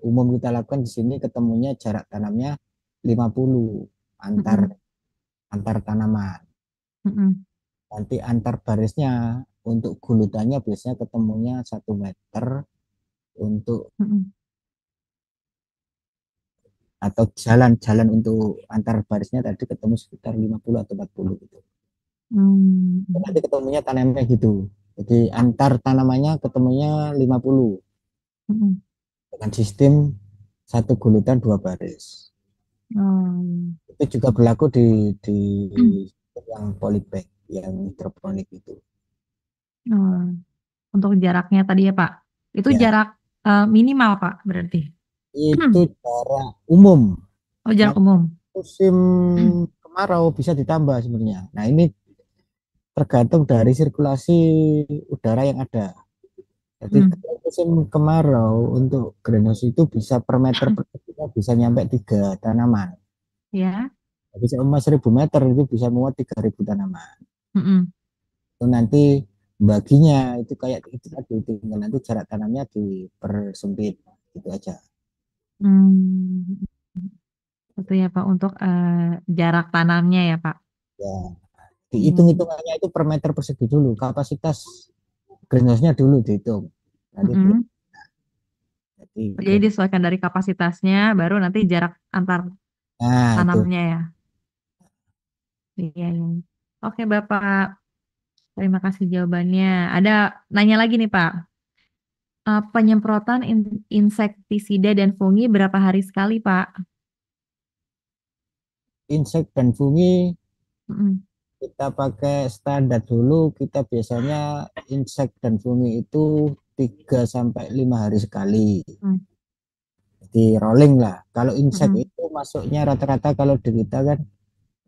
Speaker 2: umum kita lakukan di sini ketemunya jarak tanamnya 50 antar
Speaker 1: Mm-mm.
Speaker 2: antar tanaman.
Speaker 1: Mm-mm.
Speaker 2: Nanti antar barisnya untuk gulutannya biasanya ketemunya 1 meter untuk
Speaker 1: Mm-mm.
Speaker 2: atau jalan untuk antar barisnya tadi ketemu sekitar 50 atau 40 gitu. Nanti
Speaker 1: Mm-mm.
Speaker 2: ketemunya tanamnya gitu. Jadi antar tanamannya ketemunya 50
Speaker 1: Mm-mm.
Speaker 2: dengan sistem satu gulutan 2 baris.
Speaker 1: Oh.
Speaker 2: Itu juga berlaku di
Speaker 1: Mm.
Speaker 2: yang polybag, yang hidroponik itu.
Speaker 1: Oh. Untuk jaraknya tadi ya, Pak. Itu
Speaker 2: Ya,
Speaker 1: jarak minimal, Pak, berarti.
Speaker 2: itu jarak umum.
Speaker 1: Oh, jarak
Speaker 2: Nah,
Speaker 1: umum.
Speaker 2: musim kemarau bisa ditambah sebenarnya. Nah, ini tergantung dari sirkulasi udara yang ada. Jadi
Speaker 1: Mm.
Speaker 2: kalau musim kemarau untuk greenhouse itu bisa per meter perseginya bisa nyampe 3 tanaman.
Speaker 1: Ya.
Speaker 2: Jadi seumpama 1000 meter itu bisa muat 3000 tanaman.
Speaker 1: Mm-mm.
Speaker 2: Itu nanti baginya itu kayak itu tadi tinggal nanti jarak tanamnya dipersempit gitu aja.
Speaker 1: Hmm. Itu ya, Pak, untuk jarak tanamnya ya, Pak.
Speaker 2: Ya,
Speaker 1: Hmm.
Speaker 2: dihitung-hitungannya itu per meter persegi dulu. Kapasitas greenhouse-nya dulu dihitung. Nanti
Speaker 1: Mm-mm.
Speaker 2: jadi
Speaker 1: Jadi disesuaikan dari kapasitasnya, baru nanti jarak antar
Speaker 2: nah itu
Speaker 1: tanamnya ya. Iya, iya. Oke, Bapak. Terima kasih jawabannya. Ada nanya lagi nih, Pak. Penyemprotan insektisida dan fungi berapa hari sekali, Pak?
Speaker 2: insek dan fungi
Speaker 1: Mm-mm.
Speaker 2: kita pakai standar dulu, kita biasanya insek dan fungi itu 3 sampai 5 hari sekali.
Speaker 1: Mm.
Speaker 2: Jadi rolling lah. Kalau insek
Speaker 1: Mm-mm.
Speaker 2: itu masuknya rata-rata kalau di kita kan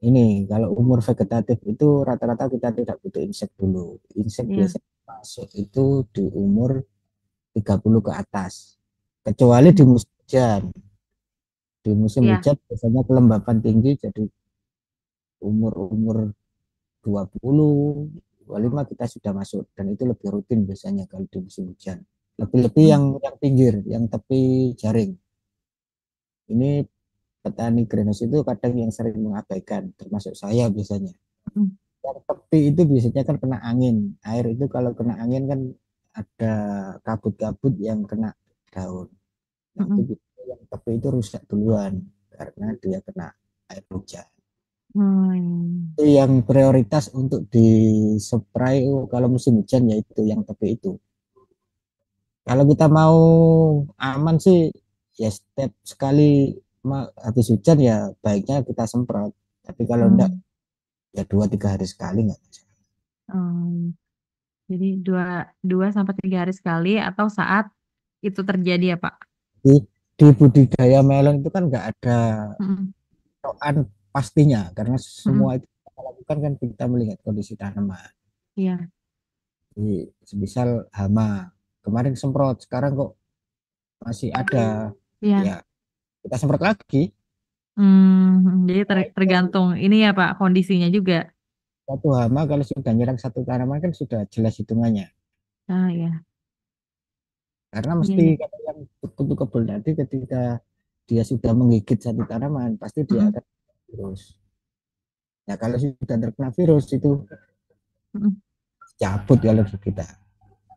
Speaker 2: ini kalau umur vegetatif itu rata-rata kita tidak butuh insek dulu. Insek
Speaker 1: Iya.
Speaker 2: biasanya masuk itu di umur 30 ke atas. Kecuali di
Speaker 1: Mm.
Speaker 2: musim hujan. Di musim
Speaker 1: Iya.
Speaker 2: hujan biasanya kelembapan tinggi jadi umur-umur 20, 25 kita sudah masuk dan itu lebih rutin biasanya kalau di musim hujan. Lebih-lebih
Speaker 1: Mm.
Speaker 2: yang pinggir, yang tepi jaring. Ini petani greenhouse itu kadang yang sering mengabaikan, termasuk saya biasanya.
Speaker 1: Mm.
Speaker 2: Yang tepi itu biasanya kan kena angin. Air itu kalau kena angin kan ada kabut-kabut yang kena daun. Nah
Speaker 1: Mm.
Speaker 2: itu yang tepi itu rusak duluan karena dia kena air hujan.
Speaker 1: Oh, iya.
Speaker 2: Itu yang prioritas untuk di-spray kalau musim hujan yaitu yang tepi itu. Kalau kita mau aman sih ya setiap sekali habis hujan ya baiknya kita semprot. Tapi kalau enggak
Speaker 1: Hmm.
Speaker 2: ya 2-3 hari sekali enggak.
Speaker 1: Oh, jadi dua sampai 3 hari sekali atau saat itu terjadi ya, Pak?
Speaker 2: Di budidaya melon itu kan enggak ada
Speaker 1: Mm.
Speaker 2: toan pastinya karena semua
Speaker 1: Mm.
Speaker 2: itu kita lakukan kan kita melihat kondisi tanaman.
Speaker 1: Iya.
Speaker 2: Jadi semisal hama kemarin semprot sekarang kok masih ada
Speaker 1: Iya.
Speaker 2: ya kita semprot lagi
Speaker 1: Jadi tergantung ini ya Pak, kondisinya juga.
Speaker 2: Satu hama kalau sudah nyerang satu tanaman kan sudah jelas hitungannya.
Speaker 1: Ah ya,
Speaker 2: Karena
Speaker 1: iya
Speaker 2: mesti
Speaker 1: iya.
Speaker 2: kalau yang kutu kebul tadi ketika dia sudah menggigit satu tanaman, pasti dia
Speaker 1: Mm-mm,
Speaker 2: akan virus. Nah kalau sudah terkena virus itu
Speaker 1: mm-mm.
Speaker 2: cabut kalau kita.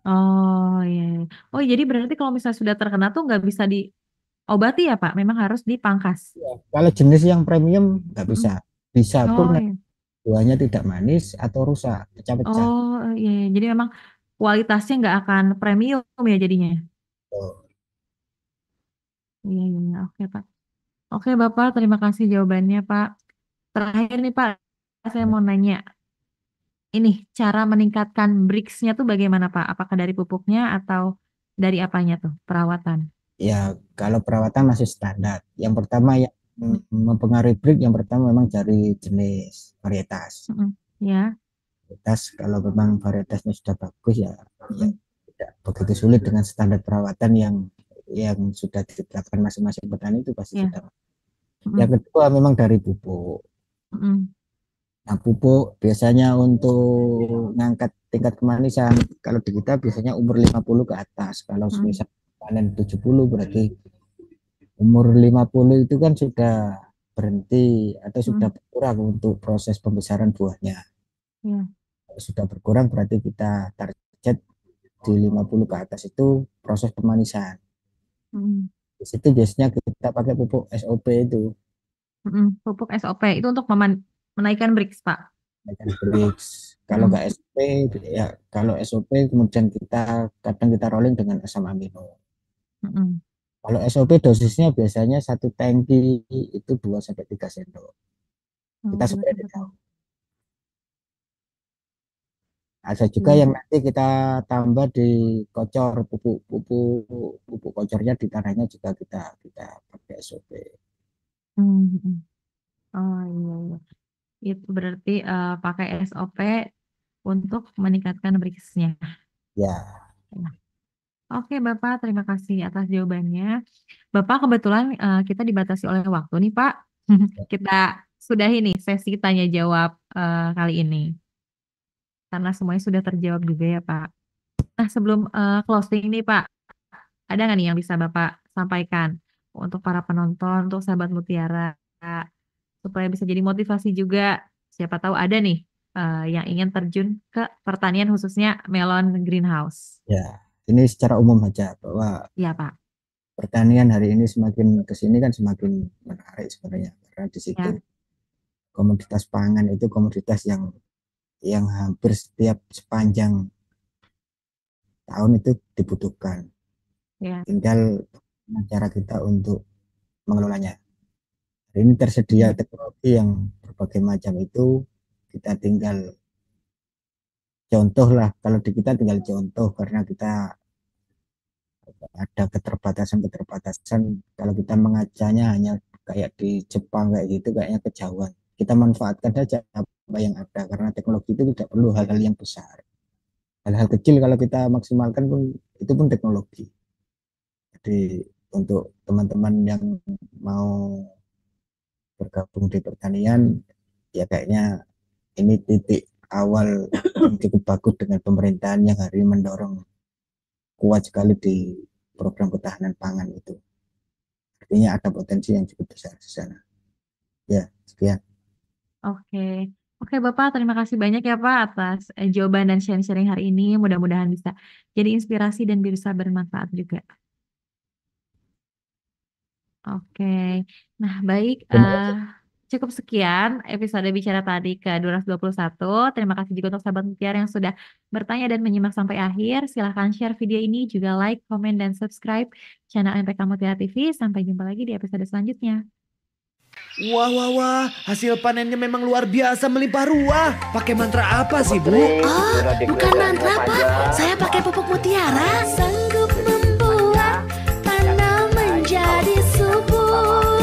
Speaker 1: Oh iya, iya. Oh jadi berarti kalau misalnya sudah terkena tuh nggak bisa diobati ya Pak, memang harus dipangkas.
Speaker 2: Kalau jenis yang premium nggak
Speaker 1: Mm-mm.
Speaker 2: bisa. Bisa pun
Speaker 1: Oh iya.
Speaker 2: buahnya tidak manis atau rusak, pecah-pecah.
Speaker 1: Oh iya, iya. Jadi memang kualitasnya nggak akan premium ya jadinya.
Speaker 2: Oh,
Speaker 1: Iya, iya, iya. Oke Pak. Oke Bapak, terima kasih jawabannya Pak. Terakhir nih Pak, saya mau nanya, ini cara meningkatkan BRICS-nya tuh bagaimana Pak? Apakah dari pupuknya atau dari apanya tuh perawatan?
Speaker 2: ya kalau perawatan masih standar. Yang pertama yang mempengaruhi break yang pertama memang dari jenis varietas.
Speaker 1: Mm-mm. Ya.
Speaker 2: Varietas kalau memang varietasnya sudah bagus ya
Speaker 1: Mm-mm.
Speaker 2: tidak begitu sulit dengan standar perawatan yang sudah ditetapkan masing-masing petani itu pasti
Speaker 1: Ya.
Speaker 2: sudah.
Speaker 1: Mm-mm.
Speaker 2: Yang kedua memang dari pupuk.
Speaker 1: Mm-mm.
Speaker 2: Nah, pupuk biasanya untuk ngangkat tingkat kemanisan kalau di kita biasanya umur 50 ke atas. Kalau
Speaker 1: Mm-mm.
Speaker 2: misal panen 70 berarti umur 50 itu kan sudah berhenti atau sudah berkurang untuk proses pembesaran buahnya.
Speaker 1: Ya.
Speaker 2: Kalau sudah berkurang berarti kita target di 50 ke atas itu proses pemanisan.
Speaker 1: Mm-mm.
Speaker 2: Di situ biasanya kita pakai pupuk SOP itu.
Speaker 1: Mm-mm. Pupuk SOP itu untuk menaikkan BRICS Pak.
Speaker 2: Brix. Kalau
Speaker 1: Mm-mm.
Speaker 2: nggak SOP ya kalau SOP kemudian kita kadang kita rolling dengan asam amino.
Speaker 1: Mm-mm.
Speaker 2: Kalau SOP dosisnya biasanya satu tangki itu 2 sampai 3 sendok.
Speaker 1: Oh,
Speaker 2: Kita
Speaker 1: 2
Speaker 2: spray di
Speaker 1: sampai 3.
Speaker 2: daun. Ada juga
Speaker 1: Iya.
Speaker 2: yang nanti kita tambah di kocor pupuk kocornya di tanahnya juga kita pakai SOP.
Speaker 1: Mm-mm. Oh iya, iya. Itu berarti pakai SOP untuk meningkatkan BRICS-nya.
Speaker 2: Ya,
Speaker 1: Oke Bapak, terima kasih atas jawabannya. Bapak kebetulan kita dibatasi oleh waktu nih Pak. Kita sudahi nih sesi tanya jawab kali ini. Karena semuanya sudah terjawab juga ya Pak. Nah sebelum closing nih Pak, ada nggak nih yang bisa Bapak sampaikan untuk para penonton, untuk sahabat Mutiara, supaya bisa jadi motivasi juga. Siapa tahu ada nih yang ingin terjun ke pertanian khususnya melon greenhouse.
Speaker 2: ya. Ini secara umum aja bahwa
Speaker 1: Iya Pak.
Speaker 2: pertanian hari ini semakin kesini kan semakin menarik sebenarnya karena di situ
Speaker 1: Ya.
Speaker 2: komoditas pangan itu komoditas yang hampir setiap sepanjang tahun itu dibutuhkan.
Speaker 1: Ya.
Speaker 2: Tinggal cara kita untuk mengelolanya. Hari ini tersedia teknologi yang berbagai macam itu, kita tinggal contoh lah. Kalau di kita tinggal contoh karena kita ada keterbatasan-keterbatasan. Kalau kita mengacanya hanya kayak di Jepang kayak gitu, kayaknya kejauhan. Kita manfaatkan saja apa yang ada karena teknologi itu tidak perlu hal-hal yang besar. Hal-hal kecil kalau kita maksimalkan pun itu pun teknologi. Jadi untuk teman-teman yang mau bergabung di pertanian, ya kayaknya ini titik awal yang cukup bagus dengan pemerintahan yang hari ini mendorong kuat sekali di program ketahanan pangan itu. Artinya ada potensi yang cukup besar di sana. Ya, sekian.
Speaker 1: Oke. Oke Bapak, terima kasih banyak ya Pak atas jawaban dan sharing-sharing hari ini. Mudah-mudahan bisa jadi inspirasi dan bisa bermanfaat juga. Oke. Nah, baik. Cukup sekian episode Bicara Tadi ke-221. Terima kasih juga untuk sahabat Mutiara yang sudah bertanya dan menyimak sampai akhir. Silahkan share video ini, juga like, komen, dan subscribe channel MPK Mutiara TV. Sampai jumpa lagi di episode selanjutnya.
Speaker 7: Wah, wah, wah. Hasil panennya memang luar biasa melimpah ruah. Pakai mantra apa sih, Bu?
Speaker 3: Oh,
Speaker 8: Bukan mantra, Pak. Saya pakai pupuk Mutiara. Sanggup membuat tanah menjadi subur.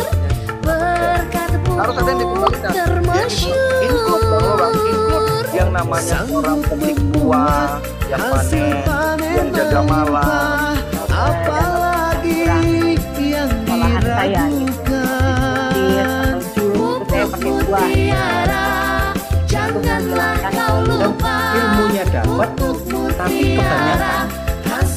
Speaker 8: Berkat
Speaker 6: Harus ada yang
Speaker 8: pupuk
Speaker 6: dikembalikan.
Speaker 8: termasyur.
Speaker 6: Include dong, Bang. Include yang namanya orang petik buah, yang panen, yang jaga malam.
Speaker 7: Apalagi yang
Speaker 9: olahan saya gitu.
Speaker 7: diragukan.
Speaker 8: mutiara, janganlah kau lupa.
Speaker 5: Ilmunya dapat, tapi kebanyakan.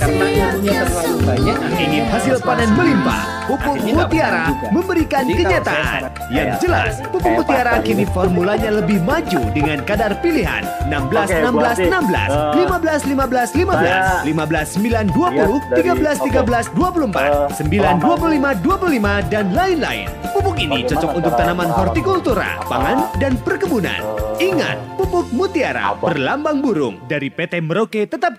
Speaker 5: Karena ilmunya terlalu banyak,
Speaker 7: Ingin hasil panen melimpah, pupuk
Speaker 5: Akhirnya nggak
Speaker 7: mutiara
Speaker 5: panen juga.
Speaker 7: memberikan
Speaker 5: Jadi kalau
Speaker 7: kenyataan.
Speaker 5: saya
Speaker 7: Yang
Speaker 5: ya,
Speaker 7: jelas, pupuk
Speaker 3: kayak
Speaker 7: mutiara
Speaker 3: Pak
Speaker 7: kini
Speaker 3: tadi.
Speaker 7: formulanya lebih maju dengan kadar pilihan 16,
Speaker 3: Oke,
Speaker 7: 16,
Speaker 3: berarti,
Speaker 7: 16, 15, 15, 15,
Speaker 3: saya
Speaker 7: 15, 9, 20,
Speaker 3: lihat dari-
Speaker 7: 13, 13, 24, 9, 25, 25, dan lain-lain. Pupuk ini
Speaker 3: Bagaimana
Speaker 7: cocok untuk
Speaker 3: cara
Speaker 7: tanaman
Speaker 3: merawat
Speaker 7: hortikultura,
Speaker 3: apa?
Speaker 7: pangan, dan perkebunan. Ingat, pupuk mutiara
Speaker 3: Apa?
Speaker 7: berlambang burung dari PT Merauke tetap